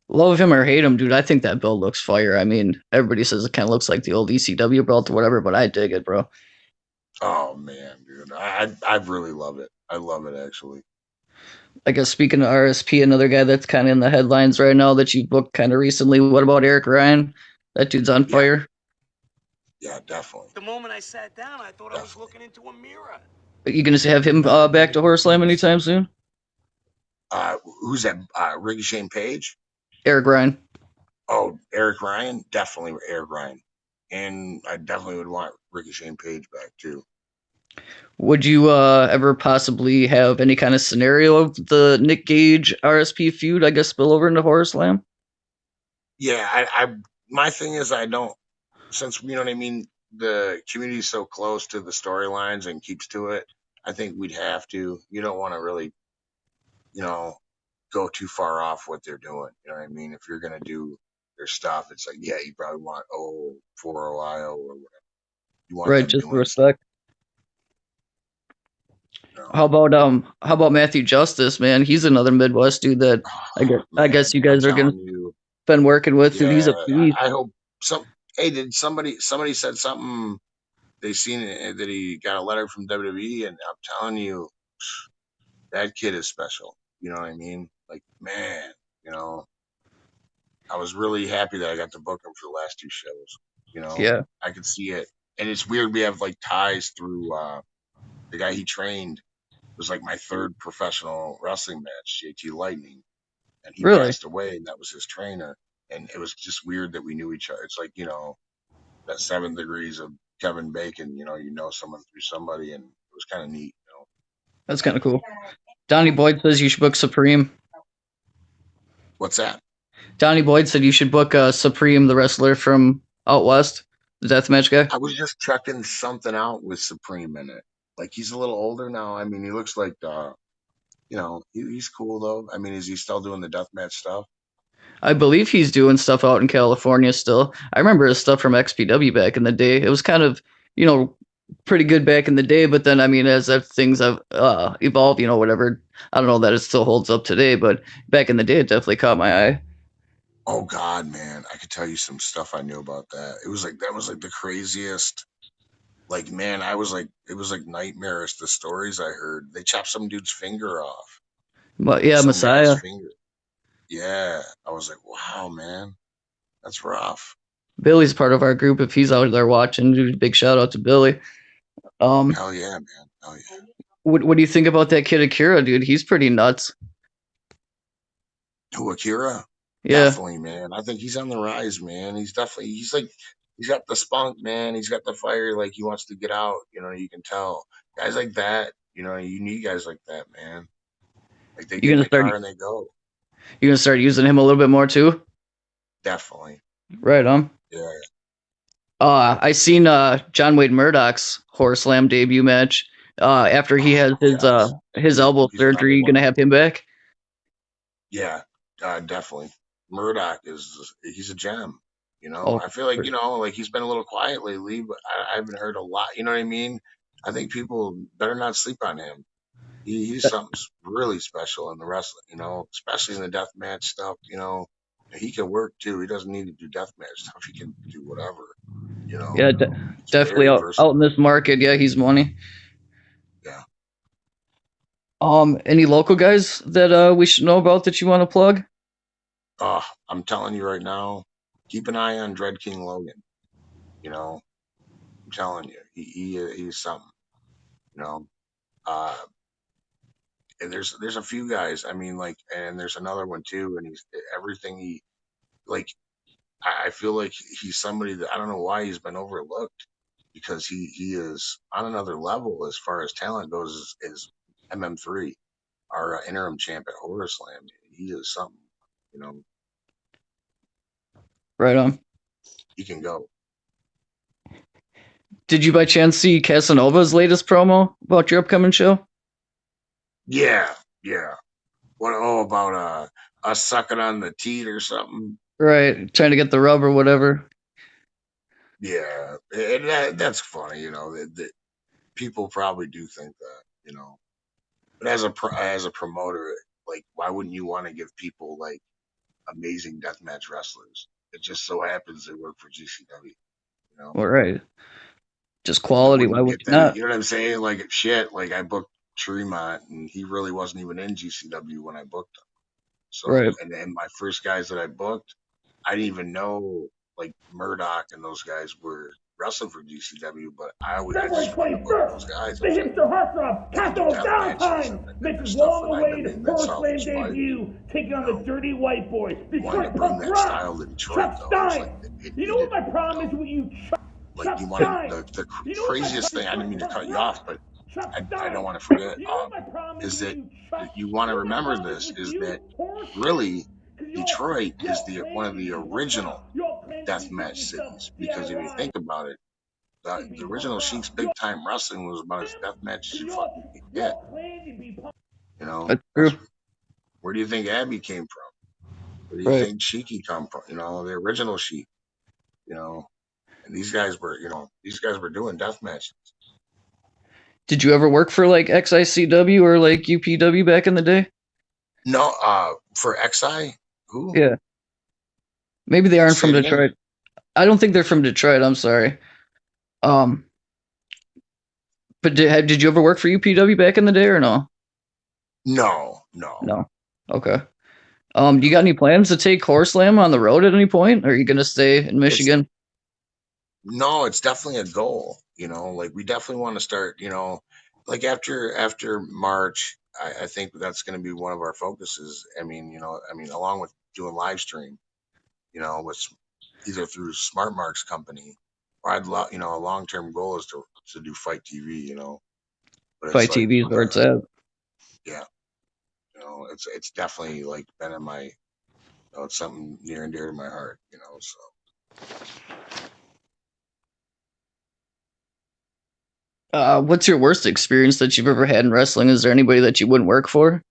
Love him or hate him, dude. I think that belt looks fire. I mean, everybody says it kind of looks like the old ECW belt or whatever, but I dig it, bro. Oh man, dude, I really love it. I love it actually. I guess speaking of RSP, another guy that's kind of in the headlines right now that you booked kind of recently. What about Eric Ryan? That dude's on Yeah, fire. yeah, definitely, The moment I sat down, I thought I was definitely. looking into a mirror. Are you gonna have him back to Horrorslam anytime soon? Who's that? Ricky Shane Page? Eric Ryan. Oh, Eric Ryan? Definitely Eric Ryan. And I definitely would want Ricky Shane Page back too. Would you ever possibly have any kind of scenario of the Nick Gage RSP feud, I guess, spill over into Horrorslam? Yeah, I my thing is I don't, since you know what I mean, the community's so close to the storylines and keeps to it. I think we'd have to. You don't want to really, you know, go too far off what they're doing. You know what I mean? If you're gonna do their stuff, it's like, yeah, you probably want for Ohio or whatever. You want Right, them just the doing something. respect. You know? How about Matthew Justice, man? He's another Midwest dude that I Man, guess you I'm guys are gonna telling you, been working with, dude. He's yeah. a beast. I hope some. Hey, did somebody said something? They seen it, that he got a letter from WWE, and I'm telling you, that kid is special. You know what I mean? Like, man, you know, I was really happy that I got to book him for the last two shows. Yeah, I could see it, and it's weird. We have like ties through the guy he trained was like my third professional wrestling match, JT Lightning, and he really. passed away, and that was his trainer. And it was just weird that we knew each other. It's like, that 7 degrees of Kevin Bacon. You know someone through somebody, and it was kind of neat. That's kind of cool. Donnie Boyd says you should book Supreme. What's that? Donnie Boyd said you should book Supreme, the wrestler from out west, the deathmatch guy. I was just checking something out with Supreme in it. Like he's a little older now. I mean, he looks like he's cool though. I mean, is he still doing the deathmatch stuff? I believe he's doing stuff out in California still. I remember his stuff from XPW back in the day. It was kind of, you know, pretty good back in the day, but then I mean, as things have evolved, whatever. I don't know that it still holds up today, but back in the day, it definitely caught my eye. Oh God, man, I could tell you some stuff I knew about that. It was like that was like the craziest. Like, man, I was like, it was like nightmarish. The stories I heard. They chopped some dude's finger off. But Like yeah, some guy's Messiah. finger. Yeah, I was like, wow, man, that's rough. Billy's part of our group. If he's out there watching, dude, big shout out to Billy. Um, Hell yeah, man. Hell yeah. what do you think about that kid Akira, dude? He's pretty nuts. Who, Akira? Yeah, Definitely, man. I think he's on the rise, man. He's like, he's got the spunk, man. He's got the fire, like he wants to get out. You can tell. Guys like that, you need guys like that, man. Like they you get in gonna the start car and they go. you gonna start using him a little bit more too? Definitely. Right on. Yeah. I seen John Wade Murdoch's Horror Slam debut match. After he has Oh, yes. his elbow He's another surgery, you one. gonna have him back? Yeah, definitely. Murdoch he's a gem. Oh, I feel like, like he's been a little quiet lately, but I haven't heard a lot. You know what I mean? I think people better not sleep on him. He's something really special in the wrestling, especially in the death match stuff. He can work too. He doesn't need to do death match stuff. He can do whatever. You know, yeah, he's definitely very out in versatile. this market. Yeah, he's money. Yeah. Any local guys that we should know about that you want to plug? I'm telling you right now, keep an eye on Dread King Logan. You know, I'm telling you, he's something. You know, uh, And there's a few guys. I mean, like, and there's another one too. And he's everything he like. I feel like he's somebody that I don't know why he's been overlooked because he is on another level as far as talent goes. As MM3, our interim champ at Horrorslam, he is something. You know, Right on. he can go. Did you by chance see Casanova's latest promo about your upcoming show? Yeah, yeah. What? Oh, about us sucking on the teat or something. Right, trying to get the rub or whatever. Yeah, and that's funny. You know, that people probably do think that. You know, but as a promoter, like, why wouldn't you want to give people like amazing deathmatch wrestlers? It just so happens they work for GCW. You know, All right, just I quality. Why wouldn't would get you that. not? You know what I'm saying? Like shit. Like I booked Tremont, and he really wasn't even in GCW when I booked him. So, Right. and my first guys that I booked, I didn't even know like Murdoch and those guys were wrestling for GCW, but I February just wanted to book 21st, those guys. I the was like, hipster heartthrob they could do Cato death matches Valentine and makes their his stuff, and I've been long-awaited in Mid South Horrorslam inspired. debut, taking You on the know, Dirty White Boy, wanted to Detroit bring punk that style rock, to Detroit Chuck though. It's like Stein. it You know what needed, my you problem is know, with you, like Chuck you want Stein? the You know what my craziest problem thing. I didn't Detroit mean to punk cut you off, rock, but Chuck I don't Stein. want to forget. You know what my problem is Is with that you, Chuck? you want You to know what my remember problem is this? with Is you, that Horrorslam? really Because Detroit is y'all the one claim of to the be punk original rock. Y'all claim to be doing deathmatch your stuff cities because if you DIY. think about it, the Be punk original rock. Sheik's Big Time Wrestling was about as deathmatch as you fucking could get. Claim to be punk. You know, That's true. where do you think Abby came from? Where do you Right. think Sheiky come from? You know, the original Sheik. You know, and these guys were doing death matches. Did you ever work for like XICW or like UPW back in the day? No, for XI, who? Yeah. Maybe they aren't Say from it again. Detroit. I don't think they're from Detroit. I'm sorry. Um, but did you ever work for UPW back in the day or no? No, no, No. Okay. Do you got no. any plans to take Horselam on the road at any point? Or are you gonna stay in It's Michigan? no, it's definitely a goal. You know, like we definitely want to start. You know, like after March, I think that's going to be one of our focuses. I mean, along with doing live stream, with either through Smart Marks company, or I'd love, a long term goal is to do Fight TV. But it's Fight like, TV is where it's at. yeah, it's definitely like been in my, it's something near and dear to my heart. So. What's your worst experience that you've ever had in wrestling? Is there anybody that you wouldn't work for?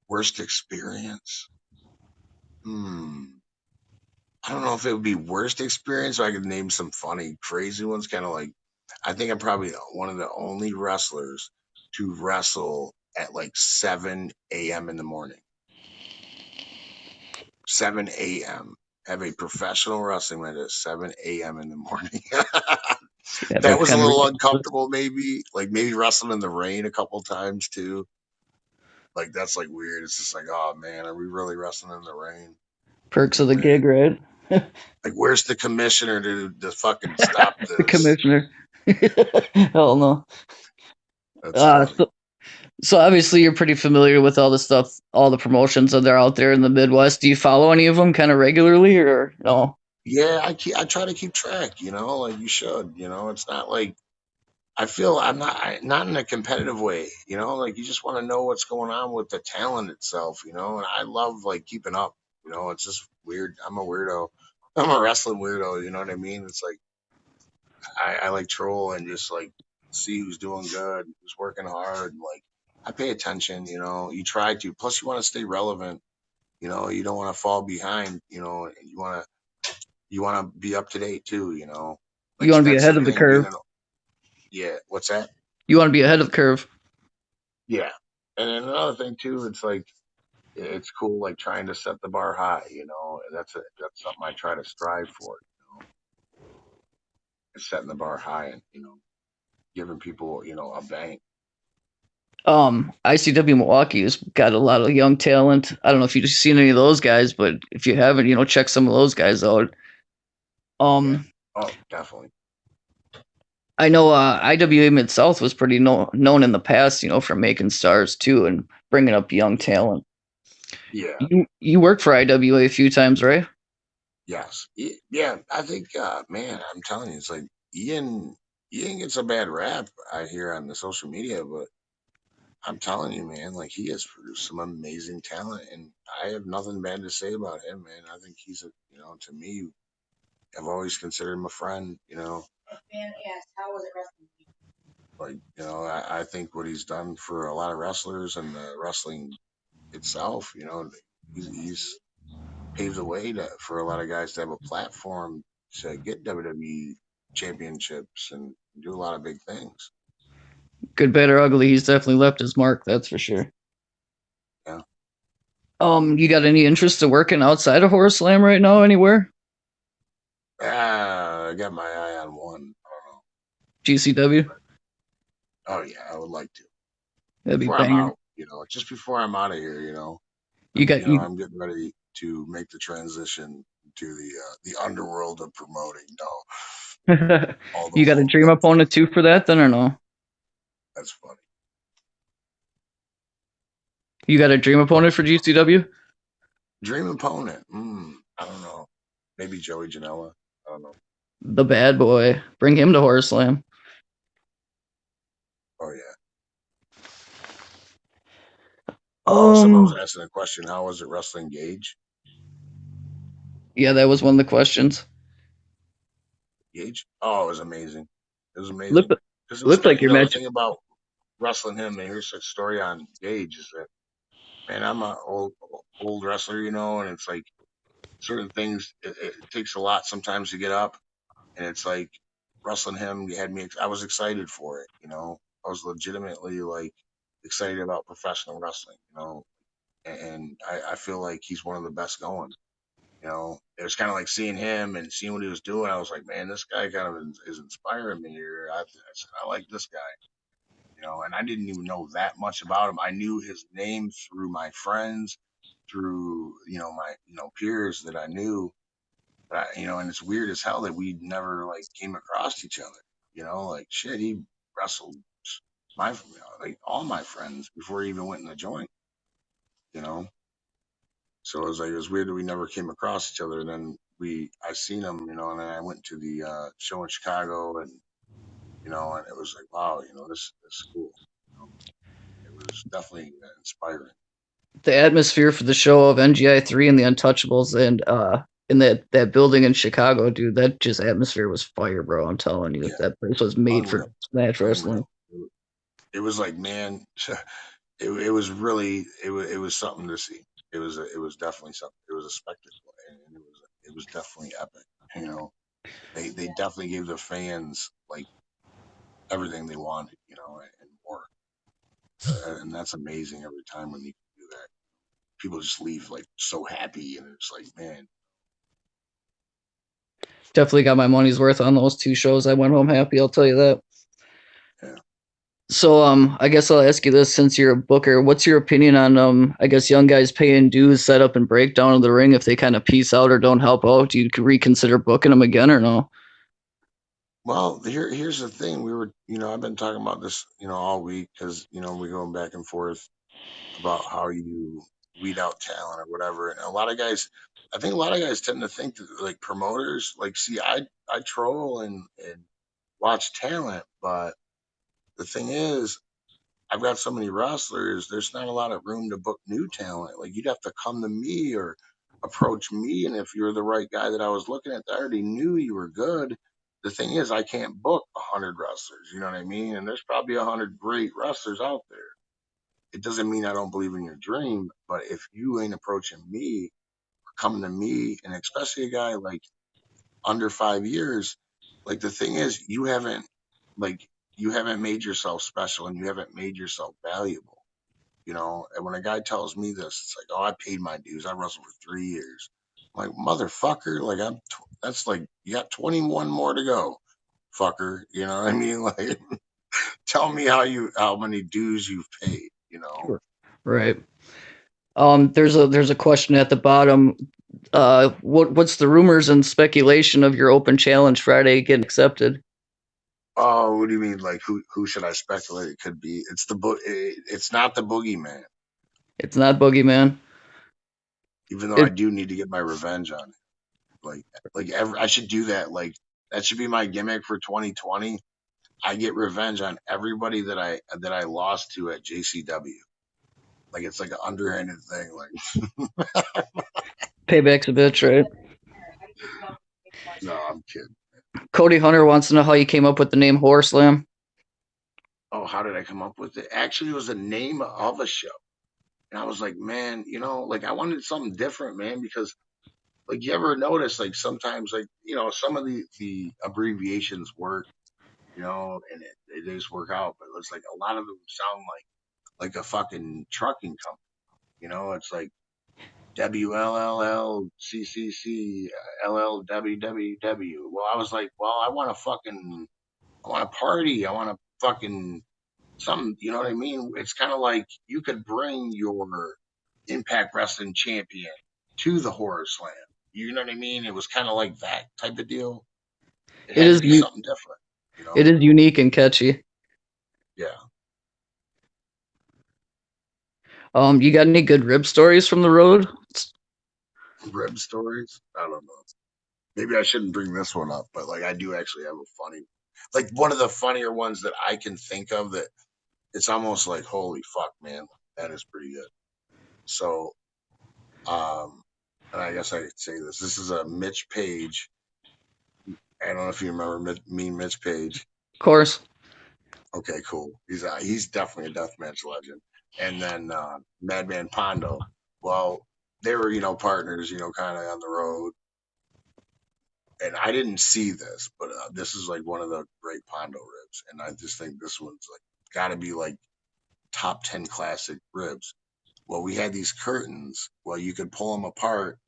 Worst experience? I don't know if it would be worst experience. Or I could name some funny, crazy ones. Kind of like, I think I'm probably one of the only wrestlers to wrestle at like 7 a.m. in the morning. 7 a.m. Have a professional wrestling match at 7 a.m. in the morning. Yeah, That that's was a kind of little ridiculous. uncomfortable, maybe. Like maybe wrestling in the rain a couple times too. Like that's like weird. It's just like, oh man, are we really wrestling in the rain? Perks of Like the man, gig, right? like where's the commissioner to fucking stop The this? commissioner. Hell no. That's Uh, funny. so, so obviously you're pretty familiar with all the stuff, all the promotions that are out there in the Midwest. Do you follow any of them kind of regularly, or no? Yeah, I try to keep track. Like you should. It's not like I feel not in a competitive way. Like you just want to know what's going on with the talent itself. And I love like keeping up. It's just weird. I'm a weirdo. I'm a wrestling weirdo. You know what I mean? It's like I like troll and just like see who's doing good, who's working hard. Like I pay attention. You try to. Plus, you want to stay relevant. You don't want to fall behind. And you want to be up to date too. You Like want to be that's ahead the of the thing. curve. Yeah. What's that? You want to be ahead of the curve. Yeah. And then another thing too, it's like it's cool, like trying to set the bar high. And that's something I try to strive for. Is setting the bar high and giving people a bank. ICW Milwaukee has got a lot of young talent. I don't know if you've seen any of those guys, but if you haven't, check some of those guys out. Yeah. Um, Oh, definitely. I know IWA Mid South was pretty known in the past, for making stars too and bringing up young talent. Yeah. You worked for IWA a few times, right? Yes. Yeah. I think, man, I'm telling you, it's like Ian. Ian gets a bad rap I hear on the social media, but I'm telling you, man, like he has produced some amazing talent, and I have nothing bad to say about him, man. I think he's to me, I've always considered him a friend. Like, I think what he's done for a lot of wrestlers and the wrestling itself, he's paved the way for a lot of guys to have a platform to get WWE championships and do a lot of big things. Good, bad, or ugly, he's definitely left his mark. That's for sure. Yeah. You got any interest in working outside of Horrorslam right now anywhere? I got my eye on one. I don't know. GCW? Oh yeah, I would like to. That'd be Before I'm banger. out, just before I'm out of here, You got you I'm getting ready to make the transition to the underworld of promoting. No, all the you got a dream that, opponent too for that then or no? that's funny. You got a dream opponent for GCW? Dream opponent. I don't know. Maybe Joey Janela. I don't know. The bad boy. Bring him to Horrorslam. Oh yeah. Oh, someone was Um asking a question. How was it wrestling Gage? yeah, that was one of the questions. Gage? Oh, it was amazing. It was Looked amazing. Because it was looked kind of, like your the match. thing about wrestling him, and here's a story on Gage is that, man, I'm a old wrestler, and it's like certain things, it takes a lot sometimes to get up. And it's like wrestling him, you had me, I was excited for it, I was legitimately like excited about professional wrestling, and I feel like he's one of the best going. It was kind of like seeing him and seeing what he was doing. I was like, man, this guy kind of is inspiring me here. I said, I like this guy, and I didn't even know that much about him. I knew his name through my friends, through, my, peers that I knew. But and it's weird as hell that we never like came across each other, like shit, he wrestled like all my friends before he even went in the joint, you know? So it was weird that we never came across each other. And then I seen him, and then I went to the show in Chicago, and and it was like, wow, this is cool. It was definitely inspiring. The atmosphere for the show of NGI 3 and the Untouchables and in that building in Chicago, dude, that just atmosphere was fire, bro. I'm telling you, Yeah, that place was made for unreal, Smash Wrestling. unreal. It was like, man, it was really it was something to see. It was definitely something. It was a spectacle, and it was definitely epic. You know, they definitely gave the fans like everything they wanted, and more. And that's amazing every time when you do that. People just leave like so happy, and it's like, man, Definitely got my money's worth on those two shows. I went home happy, I'll tell you that. yeah. So I guess I'll ask you this since you're a booker. What's your opinion on I guess young guys paying dues, set up and breakdown of the ring if they kind of peace out or don't help out? Do you reconsider booking them again or no? Well, here's the thing. We were, I've been talking about this, all week because we're going back and forth about how you weed out talent or whatever. And I think a lot of guys tend to think that like promoters, like, see, I troll and watch talent, but the thing is, I've got so many wrestlers, there's not a lot of room to book new talent. Like, you'd have to come to me or approach me. And if you're the right guy that I was looking at, I already knew you were good. The thing is, I can't book 100 wrestlers. You know what I mean? And there's probably 100 great wrestlers out there. It doesn't mean I don't believe in your dream, but if you ain't approaching me, coming to me, and especially a guy like under 5 years, like the thing is, like you haven't made yourself special and you haven't made yourself valuable. And when a guy tells me this, it's like, oh, I paid my dues. I wrestled for 3 years. I'm like, motherfucker, like that's like you got 21 more to go, fucker. You know what I mean? Like, tell me how many dues you've paid. Right. There's a question at the bottom. What's the rumors and speculation of your open challenge Friday getting accepted? Oh, what do you mean? Like who should I speculate it could be? It's it's not the boogeyman. It's not Boogeyman. Even though I It do need to get my revenge on it. I should do that. Like that should be my gimmick for 2020. I get revenge on everybody that I lost to at JCW. Like it's like an underhanded thing. Like Payback's a bitch, right? no, I'm kidding. Cody Hunter wants to know how you came up with the name Horrorslam. Oh, how did I come up with it? Actually, it was the name of a show, and I was like, man, like I wanted something different, man, because like you ever notice like sometimes like some of the abbreviations work, and they just work out, but it's like a lot of them sound like a fucking trucking company. It's like WLLLCCC LLWWW. Well, I was like, well, I want to party. I want to fucking something. You know what I mean? It's kind of like you could bring your Impact Wrestling champion to the Horror Slam. You know what I mean? It was kind of like that type of deal. It It had to is be something different. it is unique and catchy. Yeah. You got any good rib stories from the road? Rib stories? I don't know. Maybe I shouldn't bring this one up, but like I do actually have a funny, like one of the funnier ones that I can think of that it's almost like holy fuck, man, that is pretty good. So, and I guess I could say this. This is a Mitch Page. I don't know if you remember Mitch Page. Of course. Okay, cool. He's definitely a deathmatch legend. And then Madman Pondo. Well, they were partners, kind of on the road. And I didn't see this, but this is like one of the great Pondo ribs, and I just think this one's like got to be like top 10 classic ribs. Well, we had these curtains. Well, you could pull them apart,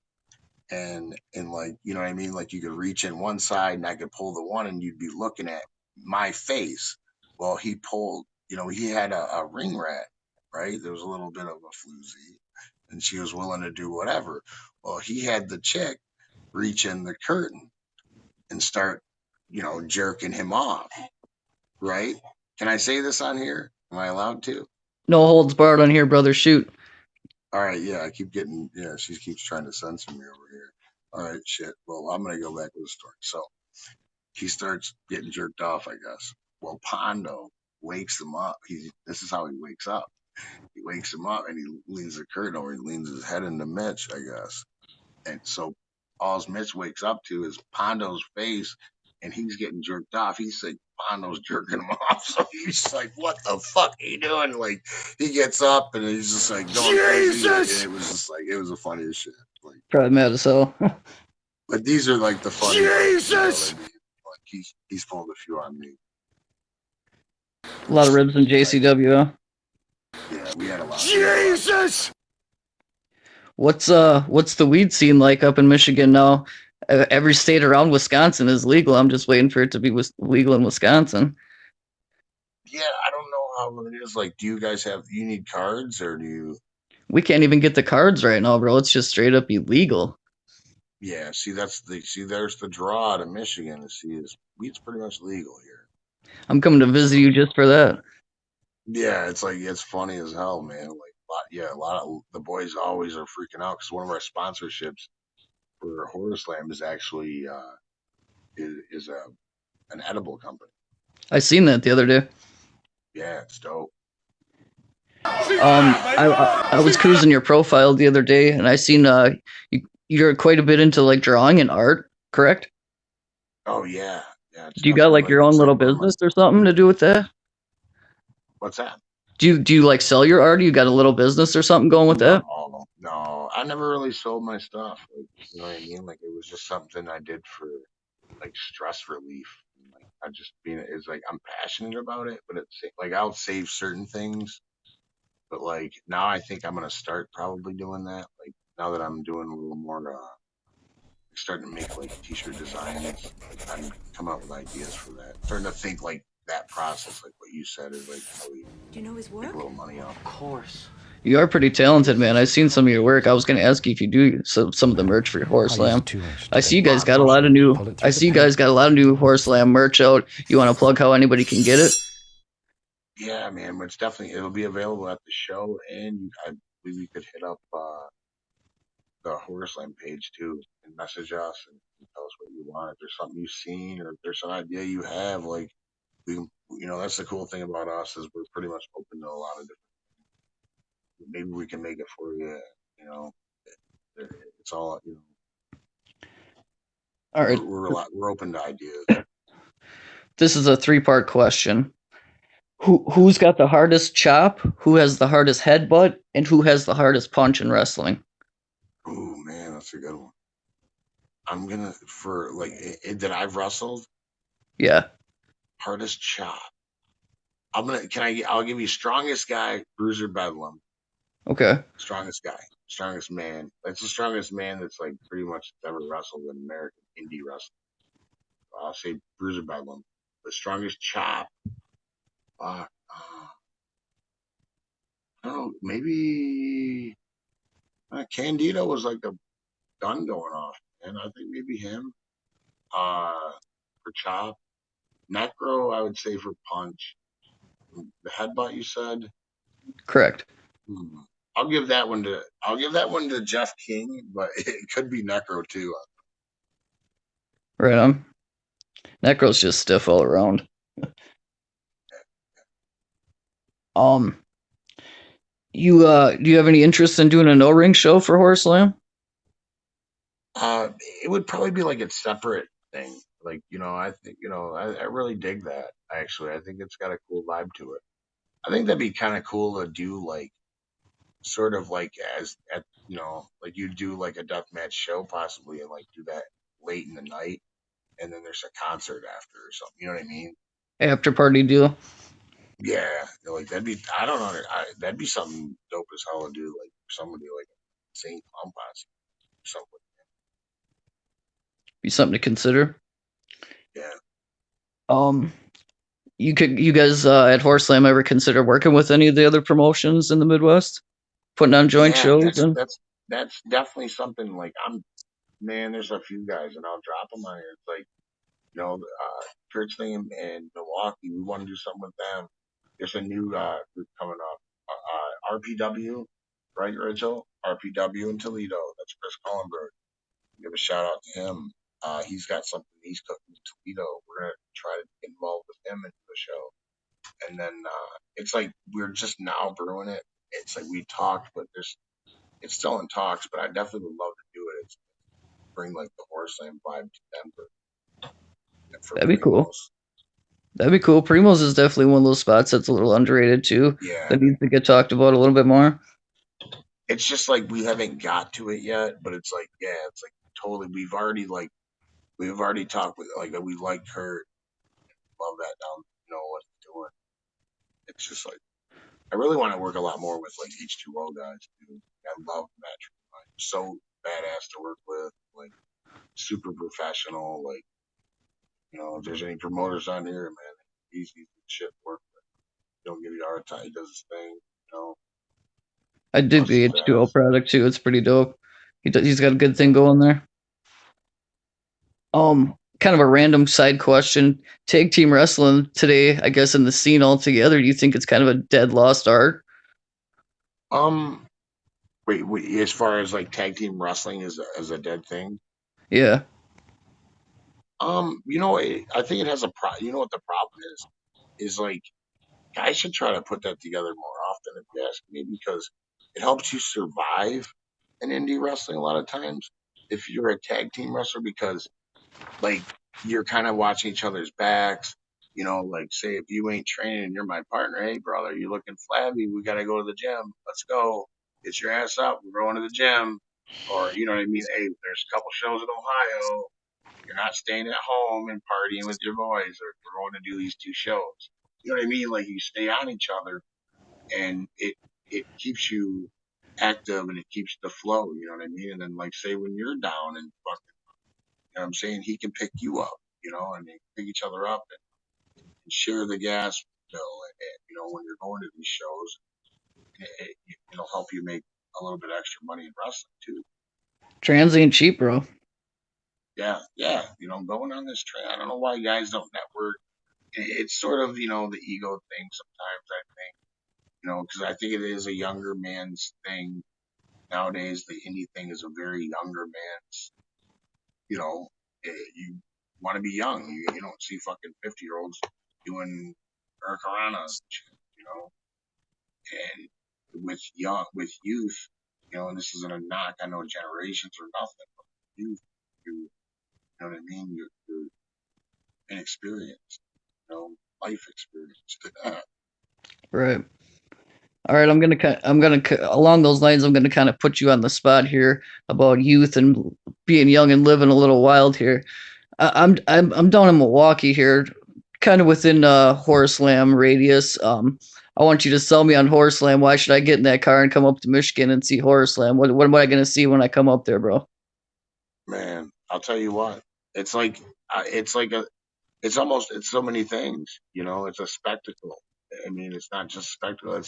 and like you know what I mean. Like you could reach in one side, and I could pull the one, and you'd be looking at my face. Well, he pulled. He had a ring rat, right? There was a little bit of a floozy, and she was willing to do whatever. Well, he had the chick reach in the curtain and start, jerking him off, right? Can I say this on here? Am I allowed to? No holds barred on here, brother. Shoot. All right, yeah, I keep getting, yeah, she keeps trying to censor me over here. All right, shit. Well, I'm going to go back to the story. So he starts getting jerked off, I guess. Well, Pondo wakes him up. This is how he wakes up. He wakes him up and he leans the curtain over. He leans his head into Mitch, I guess. And so all Mitch wakes up to is Pondo's face, and he's getting jerked off. He's like, Pondo's jerking him off. So he's like, what the fuck are you doing? Like, he gets up and he's just like, going crazy. And it was just like, it was the funniest shit. Like, Probably mad as hell. but these are like the funny Jesus! Like he's pulled a few on me. A lot of ribs in JCW, huh? Yeah, we had a lot. Jesus! What's the weed scene like up in Michigan now? Every state around Wisconsin is legal. I'm just waiting for it to be legal in Wisconsin. Yeah, I don't know how it is. Like, do you guys you need cards or do you? We can't even get the cards right now, bro. It's just straight up illegal. Yeah, there's the draw to Michigan. Weed's pretty much legal here. I'm coming to visit you just for that. Yeah, it's funny as hell, man. Like, a lot of the boys always are freaking out because one of our sponsorships for Horrorslam is actually is an edible company. I seen that the other day. Yeah, it's dope. I was cruising your profile the other day, and I seen you're quite a bit into like drawing and art, correct? Oh yeah, yeah. Do you got like your own little business or something to do with that? What's that? Do you like sell your art? You got a little business or something going with that? No, I never really sold my stuff. Like, you know what I mean? Like it was just something I did for like stress relief. Like it's like I'm passionate about it, but it's like I'll save certain things. But like now, I think I'm gonna start probably doing that. Like now that I'm doing a little more, starting to make like t-shirt designs. Like I'm coming up with ideas for that. Starting to think like that process, like what you said, is like how we Do you know his make work? a little money off. Of course. You are pretty talented, man. I've seen some of your work. I was going to ask you if you do some of the merch for your Horrorslam. I see you guys got a lot of new. I see you guys got a lot of new Horrorslam merch out. You want to plug how anybody can get it? Yeah, man, it's definitely it'll be available at the show, and I believe you could hit up the Horrorslam page too and message us and tell us what you want. If there's something you've seen or if there's an idea you have, like we, that's the cool thing about us is we're pretty much open to a lot of different. Maybe we can make it for you. You know, it's all All right. we're open to ideas. This is a 3-part question. Who's got the hardest chop? Who has the hardest headbutt? And who has the hardest punch in wrestling? Oh man, that's a good one. I'm gonna for like that I've wrestled. Yeah. Hardest chop. I'll give you strongest guy, Bruiser Bedlam. Okay. Strongest guy, strongest man. That's the strongest man that's like pretty much ever wrestled in American indie wrestling. I'll say Bruiser Bedlam. The strongest chop. I don't know. Maybe Candido was like a gun going off, and I think maybe him. For chop. Necro, I would say for punch. The headbutt you said. Correct. I'll give that one to Jeff King, but it could be Necro too. Right on. Necro's just stiff all around. You do you have any interest in doing a no ring show for Horrorslam? It would probably be like a separate thing. Like, I think, I really dig that actually. I think it's got a cool vibe to it. I think that'd be kind of cool to do like sort of like as at like you do like a deathmatch show possibly and like do that late in the night and then there's a concert after or something. You know what I mean? After party deal? Yeah, like that'd be I don't know that'd be something dope as hell to do like somebody like St. Posse or something. Be something to consider. Yeah. You guys at Horrorslam ever consider working with any of the other promotions in the Midwest? Putting on joint Yeah, shows that's and that's that's definitely something like man, there's a few guys and I'll drop them on here. It's like, Church thing in Milwaukee, we want to do something with them. There's a new group coming up. RPW, right, Rachel? RPW in Toledo. That's Chris Collenberg. Give a shout out to him. He's got something he's cooking in Toledo. We're gonna try to get involved with him into the show. And then it's like we're just now brewing it. It's like we talked, but it's still in talks. But I definitely would love to do it. It's bring like the Horseland vibe to Denver for that'd be cool. Primos. That'd be cool. Primos is definitely one of those spots that's a little underrated too. Yeah, That needs to get talked about a little bit more. it's just like we haven't got to it yet, but it's like it's like totally. We've already talked with like we like Kurt, love that down, what he's doing. It's just like I really want to work a lot more with like H2O guys too. I love Matt. So badass to work with, like super professional. Like if there's any promoters on here, man, he's shit to work with. Don't give you a hard time. He does his thing. I dig the H2O product too. It's pretty dope. He's got a good thing going there. Kind of a random side question. Tag team wrestling today, I guess, in the scene altogether, do you think it's kind of a dead lost art? Wait, as far as like tag team wrestling is a dead thing. Yeah. I think it has a You know what the problem is like guys should try to put that together more often if you ask me because it helps you survive in indie wrestling a lot of times if you're a tag team wrestler because like you're kind of watching each other's backs. Like say if you ain't training and you're my partner, hey brother, you looking flabby, we gotta go to the gym. Let's go. Get your ass up. We're going to the gym. Or you know what I mean? Hey, there's a couple shows in Ohio. You're not staying at home and partying with your boys, or we're going to do these 2 shows. You know what I mean? Like you stay on each other, and it keeps you active and it keeps the flow. You know what I mean? And then like say when you're down and fucking, you know what I'm saying, he can pick you up. And they pick each other up and share the gas bill. And when you're going to these shows, it'll help you make a little bit extra money in wrestling too. Transient cheap, bro. Yeah, yeah. Going on this train. I don't know why guys don't network. It's sort of the ego thing sometimes. I think because I think it is a younger man's thing nowadays. The indie thing is a very younger man's. You know, you want to be young. You don't see fucking 50-year-olds doing Hurricanrana, and with youth, and this isn't a knock on no generations or nothing, but youth, you know what I mean? You're inexperienced, life experience. Right. All right, along those lines. I'm gonna kind of put you on the spot here about youth and being young and living a little wild here. I'm down in Milwaukee here, kind of within Horrorslam radius. I want you to sell me on Horrorslam. Why should I get in that car and come up to Michigan and see Horrorslam? What am I gonna see when I come up there, bro? Man, I'll tell you what. It's like it's so many things. It's a spectacle. I mean, it's not just spectacle.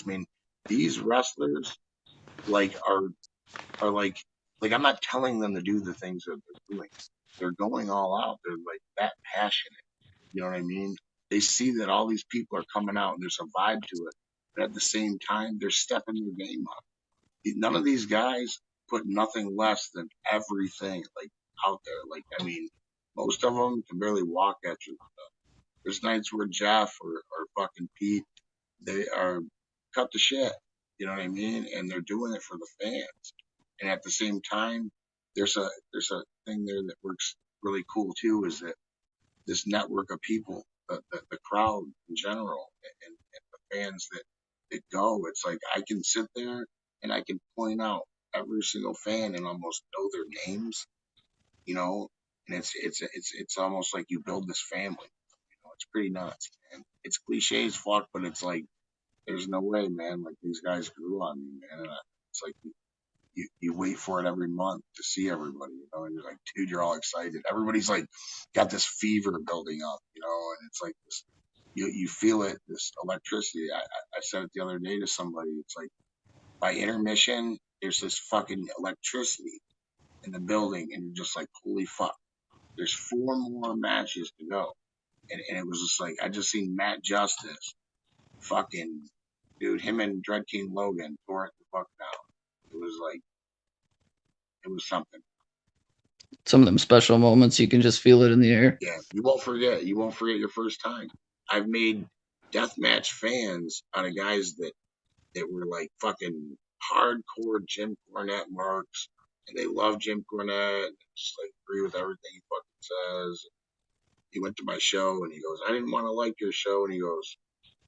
These wrestlers like are like I'm not telling them to do the things that they're doing. They're going all out. They're like that passionate. You know what I mean? They see that all these people are coming out and there's a vibe to it. But at the same time, they're stepping their game up. None of these guys put nothing less than everything like out there. Like, most of them can barely walk at you. There's nights where Jeff or fucking Pete, they are cut the shit. You know what I mean? And they're doing it for the fans. And at the same time, there's a thing there that works really cool too, is that this network of people, the crowd in general, and the fans that go. It's like I can sit there and I can point out every single fan and almost know their names, and it's almost like you build this family. It's pretty nuts, man. It's cliche as fuck, but it's like there's no way, man. Like these guys grew on me, man. And it's like you wait for it every month to see everybody, and you're like, dude, you're all excited. Everybody's like got this fever building up, and it's like this, you feel it, this electricity. I said it the other day to somebody. It's like by intermission, there's this fucking electricity in the building, and you're just like, holy fuck. There's 4 more matches to go. And it was just like, I just seen Matt Justice, fucking, dude, him and Dread King Logan tore it the fuck down. It was like, it was something. Some of them special moments, you can just feel it in the air. Yeah, you won't forget. You won't forget your first time. I've made deathmatch fans out of guys that were like fucking hardcore Jim Cornette marks, and they love Jim Cornette, and just like agree with everything he fucking says. He went to my show and he goes, I didn't want to like your show, and he goes,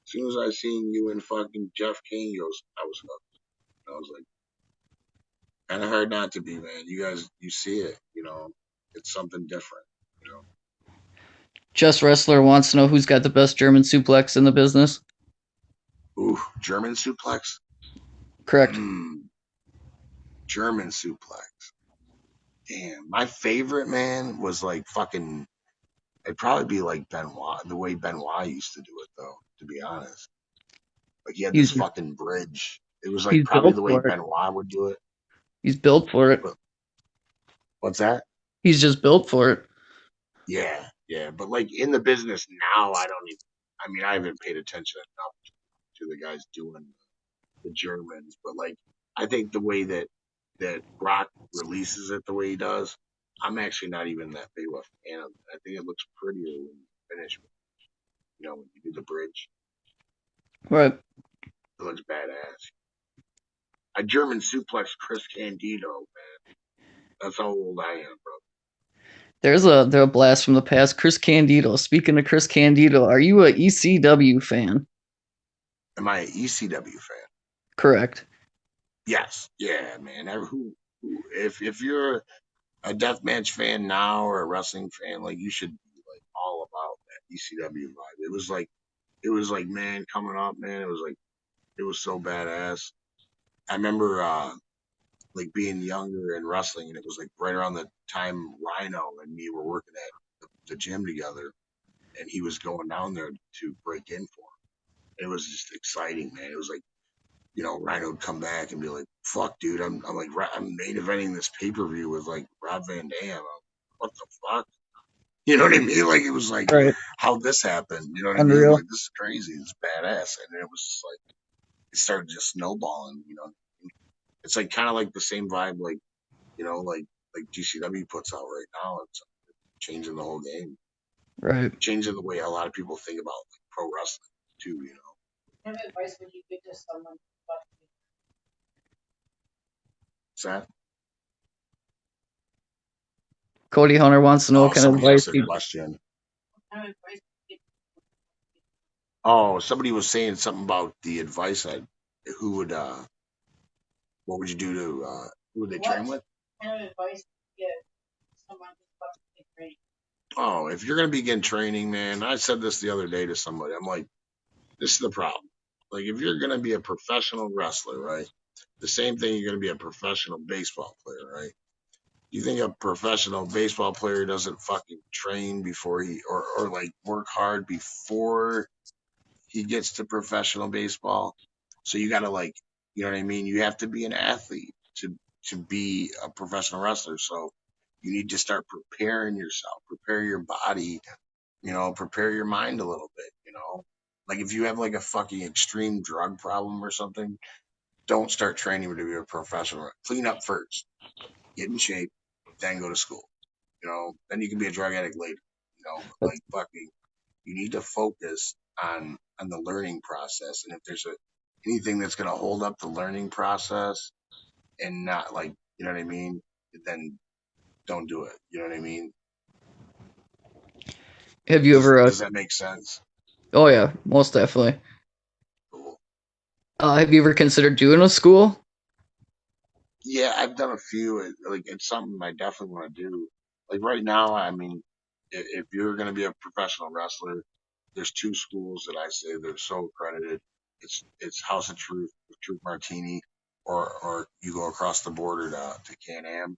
as soon as I seen you and fucking Jeff King, he goes, I was hooked. And I was like, kind of hard not to be, man. You guys, you see it, it's something different, Just Wrestler wants to know who's got the best German suplex in the business. Ooh, German suplex? Correct. German suplex. Damn, my favorite, man, was like fucking, it'd probably be like Benoit, the way Benoit used to do it, though, to be honest. Like he had this fucking bridge. It was like probably the way Benoit would do it. He's built for it. What's that? He's just built for it. Yeah, yeah. But like in the business now, I haven't paid attention enough to the guys doing the Germans. But like, I think the way that Brock releases it the way he does, I'm actually not even that big of a fan of it. I think it looks prettier when you finish with, when you do the bridge. Right. It looks badass. I German suplex Chris Candido, man. That's how old I am, bro. There's a blast from the past. Chris Candido. Speaking of Chris Candido, are you a ECW fan? Am I an ECW fan? Correct. Yes. Yeah, man. If you're a deathmatch fan now or a wrestling fan, like you should be like all about that ECW vibe. It was like man coming up, man. It was so badass. I remember like being younger and wrestling, and it was like right around the time Rhino and me were working at the gym together, and he was going down there to break in for him. It was just exciting, man. It was like Rhino would come back and be like, "Fuck, dude, I'm main eventing this pay-per-view with like Rob Van Dam. What the fuck?" You know what I mean? Like it was like, Right. how this happened? You know what I mean? Unreal. Like this is crazy. It's badass, and it was just like it started just snowballing. It's like kind of like the same vibe, like like GCW puts out right now. It's changing the whole game, Right. changing the way a lot of people think about like, pro wrestling too. What advice would you give to someone? Sad. Cody Hunter wants to know what Oh, kind of somebody advice asked a you. question. What kind of advice would you give? Oh, somebody was saying something about the advice. Who would what would you do to who would they train with? What kind of advice would you give someone who's about to get training? Oh, if you're gonna begin training, man, I said this the other day to somebody. I'm like, this is the problem. Like, if you're gonna be a professional wrestler, right? The same thing you're gonna be a professional baseball player, right? You think a professional baseball player doesn't fucking train before he or like work hard before he gets to professional baseball? So you gotta like, you know what I mean? You have to be an athlete to be a professional wrestler. So you need to start preparing yourself, prepare your body, prepare your mind a little bit. Like if you have like a fucking extreme drug problem or something, don't start training to be a professional. Clean up first, get in shape, then go to school. Then you can be a drug addict later. But like fucking, you need to focus on the learning process. And if there's anything that's gonna hold up the learning process and not like, you know what I mean, then don't do it. You know what I mean? Have you Does ever? does that make sense? Oh yeah, most definitely. Cool. Have you ever considered doing a school? Yeah, I've done a few. Like it's something I definitely want to do. Like right now, I mean, if you're going to be a professional wrestler, there's two schools that I say they're so accredited. It's House of Truth with Truth Martini, or you go across the border to Can-Am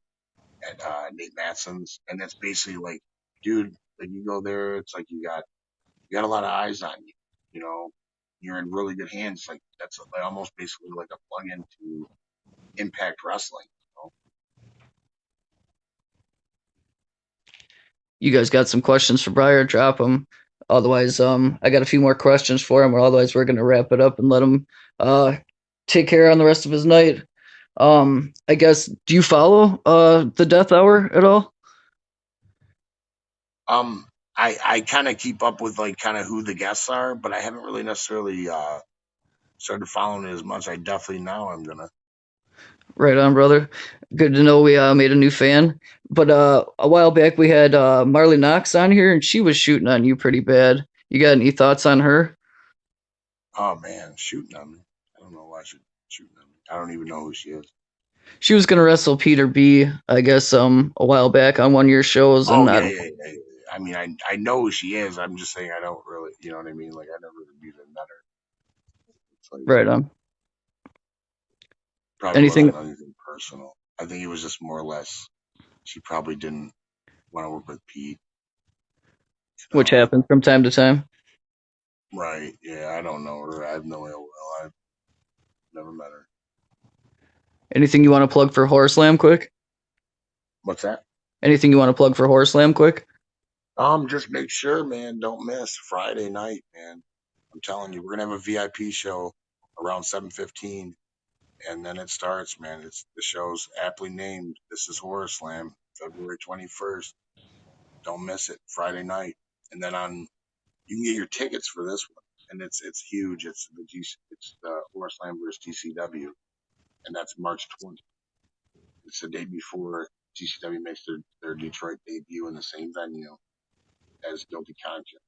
at Nate Matson's, and that's basically like, dude, like you go there, it's like you got a lot of eyes on you. You know, you're in really good hands. Like that's like almost basically like a plug into Impact Wrestling. You guys got some questions for Briar? Drop them. Otherwise, I got a few more questions for him. Or otherwise, we're gonna wrap it up and let him take care on the rest of his night. I guess. Do you follow the Death Hour at all? I kind of keep up with like kind of who the guests are, but I haven't really necessarily started following it as much. I definitely now I'm gonna. Right on, brother. Good to know we made a new fan. But a while back we had Marley Knox on here, and she was shooting on you pretty bad. You got any thoughts on her? Oh man, shooting on me. I don't know why she's shooting on me. I don't even know who she is. She was gonna wrestle Peter B, I guess, a while back on one of your shows, Oh and yeah, yeah, yeah, yeah. I mean, I know who she is. I'm just saying I don't really, you know what I mean? Like I never even met her. It's like right on. probably Anything wasn't anything personal. I think it was just more or less she probably didn't want to work with Pete. which happens from time to time. Right? Yeah, I don't know her. I have no ill will. I've never met her. Anything you want to plug for Horrorslam quick? What's that? Anything you want to plug for Horrorslam quick? Just make sure, man, don't miss Friday night, man. I'm telling you, we're gonna have a VIP show around 7:15, and then it starts, man. The show's aptly named. This is Horror Slam, February 21st. Don't miss it, Friday night. And then you can get your tickets for this one, and it's huge. It's the Horror Slam versus TCW, and that's March 20th. It's the day before TCW makes their Detroit debut in the same venue as Guilty Conscience.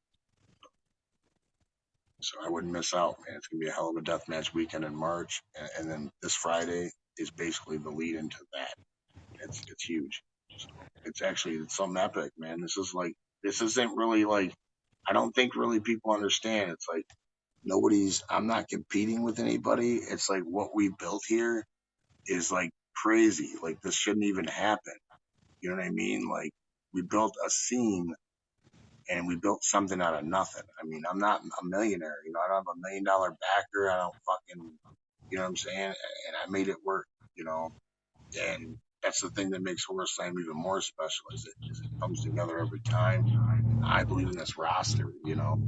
So I wouldn't miss out, man. It's gonna be a hell of a deathmatch weekend in March, and then this Friday is basically the lead into that. It's huge. So it's something epic, man. This isn't really like I don't think really people understand. It's like I'm not competing with anybody. It's like what we built here is like crazy. Like this shouldn't even happen. You know what I mean? Like we built a scene and we built something out of nothing. I mean, I'm not a millionaire. I don't have $1 million backer. I don't fucking, You know what I'm saying? And I made it work. You know, and that's the thing that makes Horrorslam even more special is it comes together every time. I believe in this roster. You know,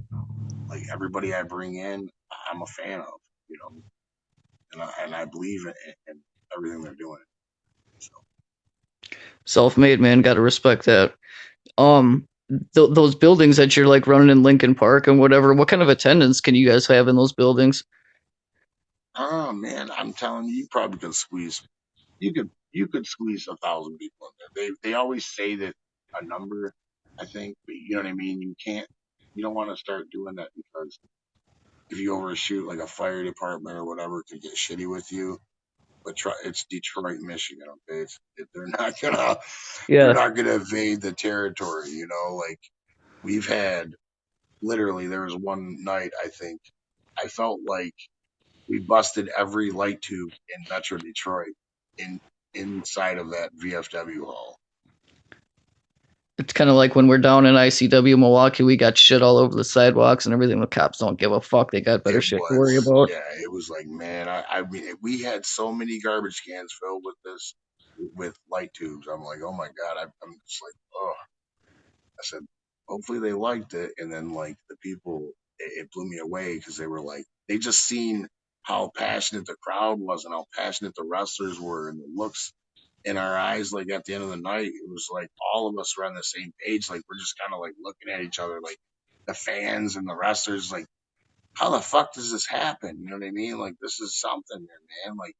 like everybody I bring in, I'm a fan of. You know, and I believe in everything they're doing. So. Self-made, man. Got to respect that. Um, those buildings that you're like running in Lincoln Park and whatever. What kind of attendance can you guys have in those buildings? Oh man, I'm telling you, you probably could squeeze. You could squeeze 1,000 people in there. They always say that a number. I think, but you know what I mean. You can't. You don't want to start doing that because if you overshoot, like a fire department or whatever, could get shitty with you. But it's Detroit, Michigan. Okay, they're not gonna they're Yeah, not gonna invade the territory. You know, like we've had literally. There was one night I think I felt like we busted every light tube in Metro Detroit in inside of that VFW hall. it's kind of like when we're down in ICW Milwaukee, we got shit all over the sidewalks and everything. The cops don't give a fuck. They got better It shit to worry was, about. yeah, it was like, man, I mean, we had so many garbage cans filled with with light tubes. I'm like, oh my God, I'm just like, oh, I said, hopefully they liked it. And then like the people, it blew me away because they were like, they just seen how passionate the crowd was and how passionate the wrestlers were and the looks in our eyes. Like at the end of the night, it was like all of us were on the same page. Like we're just kind of like looking at each other, like the fans and the wrestlers, like, how the fuck does this happen? You know what I mean? Like this is something, man. Like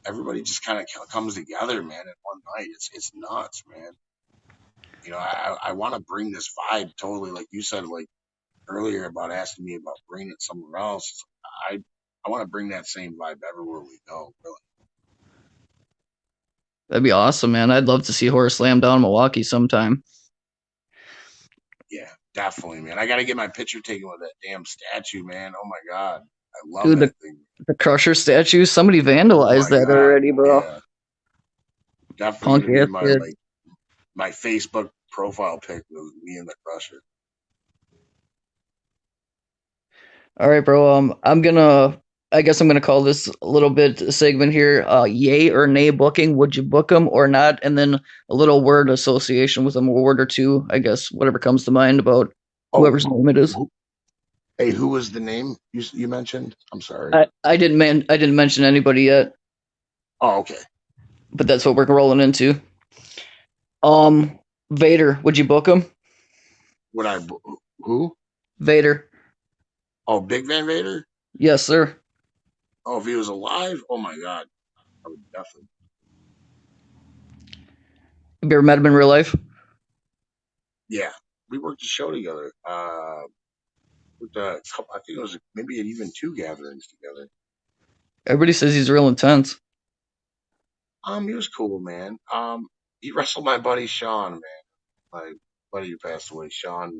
everybody just kind of comes together, man, in one night. It's nuts, man. You know, I want to bring this vibe totally, like you said, like earlier about asking me about bringing it somewhere else. I I want to bring that same vibe everywhere we go. Really. That'd be awesome, man. I'd love to see Horror Slam down in Milwaukee sometime. Yeah, definitely, man. I got to get my picture taken with that damn statue, man. Oh my god, I love Dude, that thing. the Crusher statue, somebody Oh vandalized my that god, already, bro. yeah, definitely Punk gonna be ass my kid. like my Facebook profile pic with me and the Crusher. All right, bro. I guess I'm gonna call this a little bit a segment here. Yay or nay booking? Would you book them or not? And then a little word association with them, a word or two. I guess whatever comes to mind about Oh, whoever's name it is. hey, who was the name you mentioned? I'm sorry. I didn't mention anybody yet, Oh, okay. but that's what we're rolling into. Um, Vader, would you book him? Would I? Who? Vader, Oh, Big Van Vader. yes, sir. Oh, if he was alive, oh my god, I would definitely. Have you ever met him in real life? Yeah, we worked a show together. With I think it was maybe even two gatherings together. Everybody says he's real intense. He was cool, man. He wrestled my buddy Sean, man. My buddy who passed away, Sean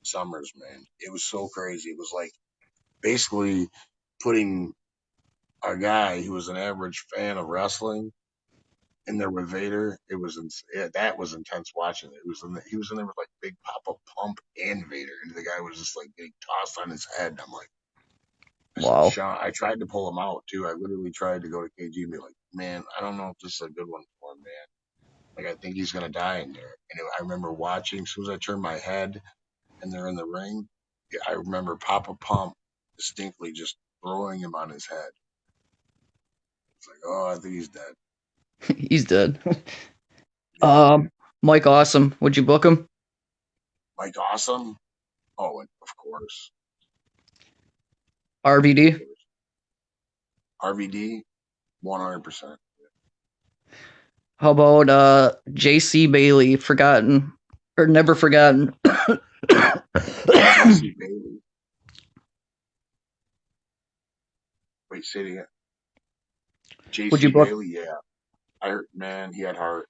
Summers, man. It was so crazy. It was like basically putting a guy who was an average fan of wrestling in there with Vader. That was intense watching it. He was in there with like Big Papa Pump and Vader, and the guy was just like getting tossed on his head. And I'm like, I said, Wow. Sean, I tried to pull him out too. I literally tried to go to KG and be like, man, I don't know if this is a good one for him, man. Like, I think he's gonna die in there. I remember watching. As soon as I turned my head and they're in the ring, yeah, I remember Papa Pump distinctly just throwing him on his head. It's like, oh, I think he's dead. He's dead. Yeah, Mike Awesome, would you book him? Mike Awesome. Oh, and of course, of RVD. course. RVD, 100%. How about JC Bailey, forgotten or never forgotten? JC Bailey. Wait, say it again. Would you JC book? Bailey, yeah. I heard, man, he had heart.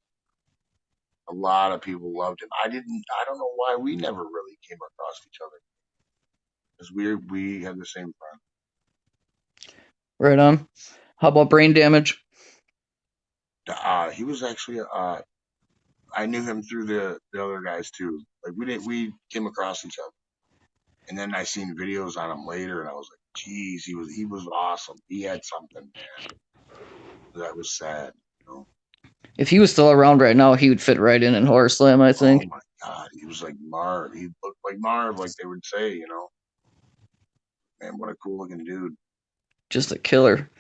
A lot of people loved him. I don't know why we never really came across each other because we had the same friend. Right on. How about brain damage? He was actually, I knew him through the other guys too. Like we came across each other. And then I seen videos on him later, and I was like, geez, he was awesome. He had something, man. That was sad, you know. If he was still around right now, he would fit right in Horrorslam, I Oh think. my God, he was like Marv. He looked like Marv, like they would say, you know. Man, what a cool looking dude. Just a killer.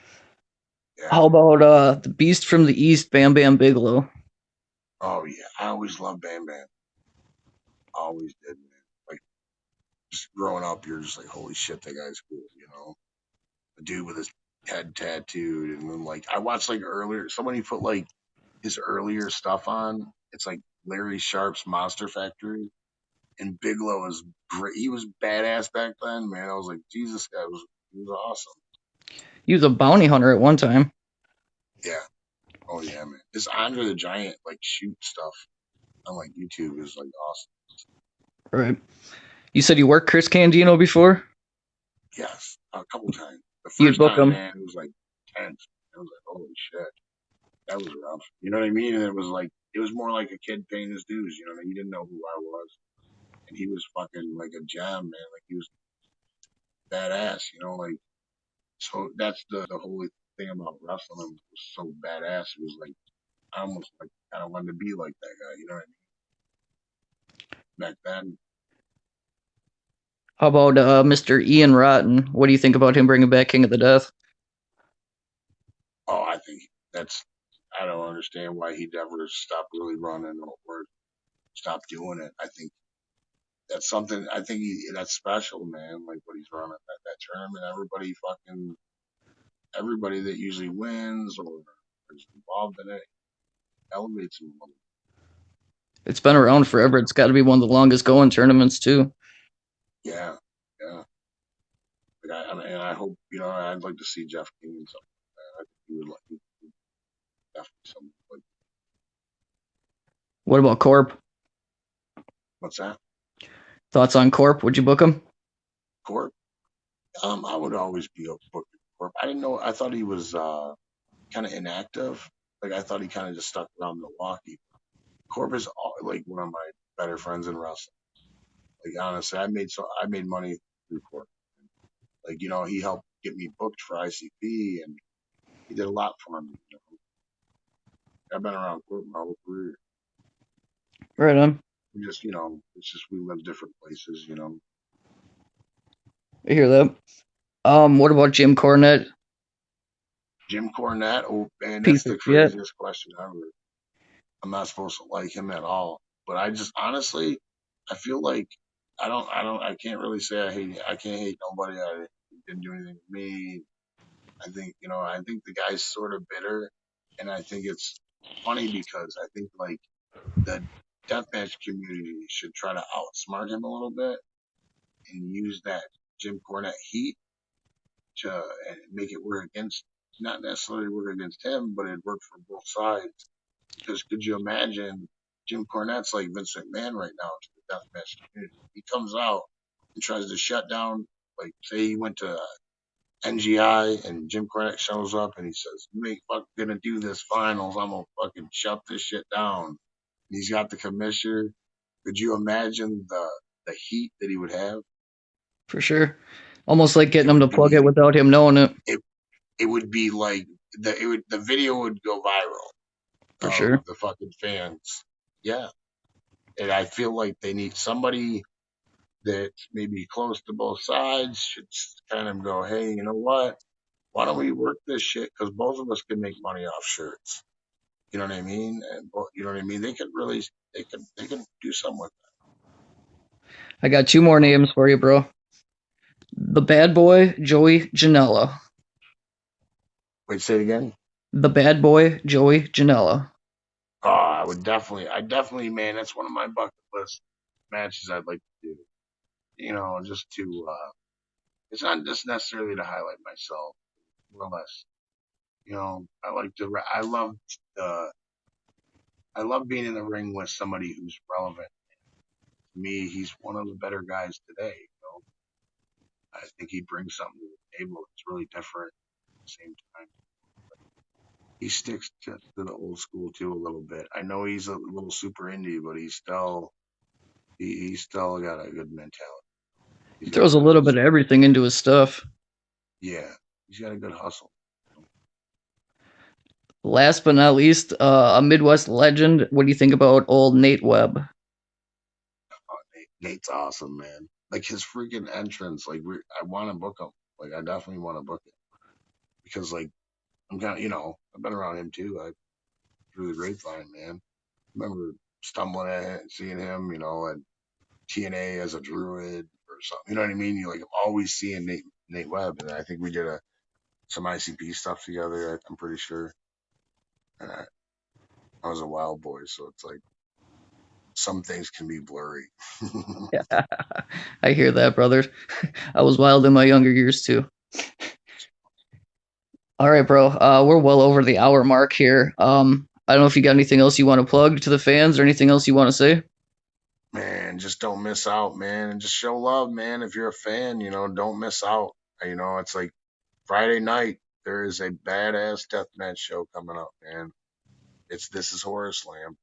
Yeah. How about the Beast from the East, Bam Bam Bigelow? Oh yeah, I always loved Bam Bam. Always did, man. Like just growing up, you're just like, holy shit, that guy's cool, you know. A dude with his head tattooed, and then like I watched like earlier, somebody put like his earlier stuff on. It's like Larry Sharp's Monster Factory, and Bigelow was great. He was badass back then, man. I was like, Jesus, guy was he was awesome. He was a bounty hunter at one time. Yeah. Oh yeah, man. This Andre the Giant like shoot stuff on like YouTube is like awesome. Right. You said you worked Chris Candino before? Yes, a couple times. The You'd first book time, him. man, it was like tense. I was like, holy shit, that was rough. You know what I mean? And it was like it was more like a kid paying his dues. You know, he didn't know who I was, and he was fucking like a gem, man. Like he was badass. You know, like so that's the whole thing about wrestling. It was so badass. It was like I almost like kind of wanted to be like that guy. You know what I mean? Back then, How about Mr. Ian Rotten? What do you think about him bringing back King of the Death? oh, I think that's I don't understand why he never stopped really running or stopped doing it. I think that's something. I think that's special, man. Like what he's running that tournament. Everybody that usually wins or is involved in it elevates him. It's been around forever. It's got to be one of the longest going tournaments, too. Yeah, yeah. Like and I hope I'd like to see Jeff King and something like that. I think he would like definitely something like What about Corp? what's that? Thoughts on Corp? Would you book him? Corp. I would always be a book Corp. I didn't know. I thought he was kind of inactive. Like I thought he kind of just stuck around Milwaukee. Corp is like one of my better friends in wrestling. Like honestly, I made money through Corp. Like he helped get me booked for ICP, and he did a lot for me. I've been around Corp my whole career. Right on. We just it's just we live different places. I hear that. What about Jim Cornette? Jim Cornette. Oh man, that's Piece of the shit. craziest question ever. I'm not supposed to like him at all, but I just honestly, I feel like I can't really say I can't hate nobody. He didn't do anything to me. I think the guy's sort of bitter, and I think it's funny because I think like the deathmatch community should try to outsmart him a little bit and use that Jim Cornette heat to and make it work against, not necessarily work against him, but it worked for both sides. Because could you imagine Jim Cornette's like Vince McMahon right now to the deathmatch community? He comes out and tries to shut down, like say he went to NGI and Jim Cornette shows up and he says, "You ain't fucking gonna do this finals. I'm gonna fucking shut this shit down." And he's got the commissioner. Could you imagine the heat that he would have? For sure. Almost like It getting him to would plug it be without him knowing it. it it would be like the video would go viral For of sure. the fucking fans. Yeah. And I feel like they need somebody that maybe close to both sides should kind of go, hey, you know what? Why don't we work this shit? Because both of us can make money off shirts. You know what I mean? And you know what I mean? They could do something with I got two more that. names for you, bro. The bad boy, Joey Janela. Wait, say it again. The bad boy, Joey Janela. Oh, I definitely, man, that's one of my bucket list matches I'd like to do. Just to, it's not just necessarily to highlight myself, more or less. The, I love being in the ring with somebody who's relevant. To me, he's one of the better guys today. I think he brings something to the table that's really different at the same time. He sticks to the old school too a little bit. I know he's a little super indie, but he's still got a good mentality. He throws a little bit of everything into his stuff. Yeah, he's got a good hustle. Last but not least, a Midwest legend. What do you think about old Nate Webb? Nate's awesome, man. Like his freaking entrance, like I want to book him. Like I definitely want to book it because like I'm kind of, I've been around him too. I through the grapevine, man. I remember stumbling at it, seeing him, at TNA as a druid or something. You know what I mean? You like always seeing Nate Webb, and I think we did some ICP stuff together. I'm pretty sure. And I was a wild boy, so it's like some things can be blurry. I hear that, brother. I was wild in my younger years too. All right, bro. We're well over the hour mark here. I don't know if you got anything else you want to plug to the fans or anything else you want to say. Man, just don't miss out, man, and just show love, man. If you're a fan, don't miss out. It's like Friday night. There is a badass deathmatch show coming up, man. This is Horrorslam,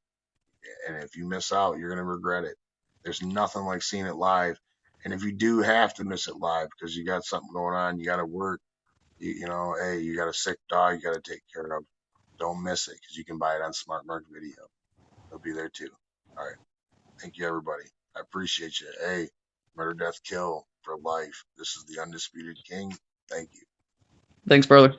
and if you miss out, you're gonna regret it. There's nothing like seeing it live, and if you do have to miss it live because you got something going on, you got to work, hey, you got a sick dog you got to take care of. Don't miss it because you can buy it on Smart Mark Video. It'll be there too. All right. Thank you, everybody. I appreciate you. Hey, murder, death, kill for life. This is the Undisputed King. Thank you. Thanks, brother.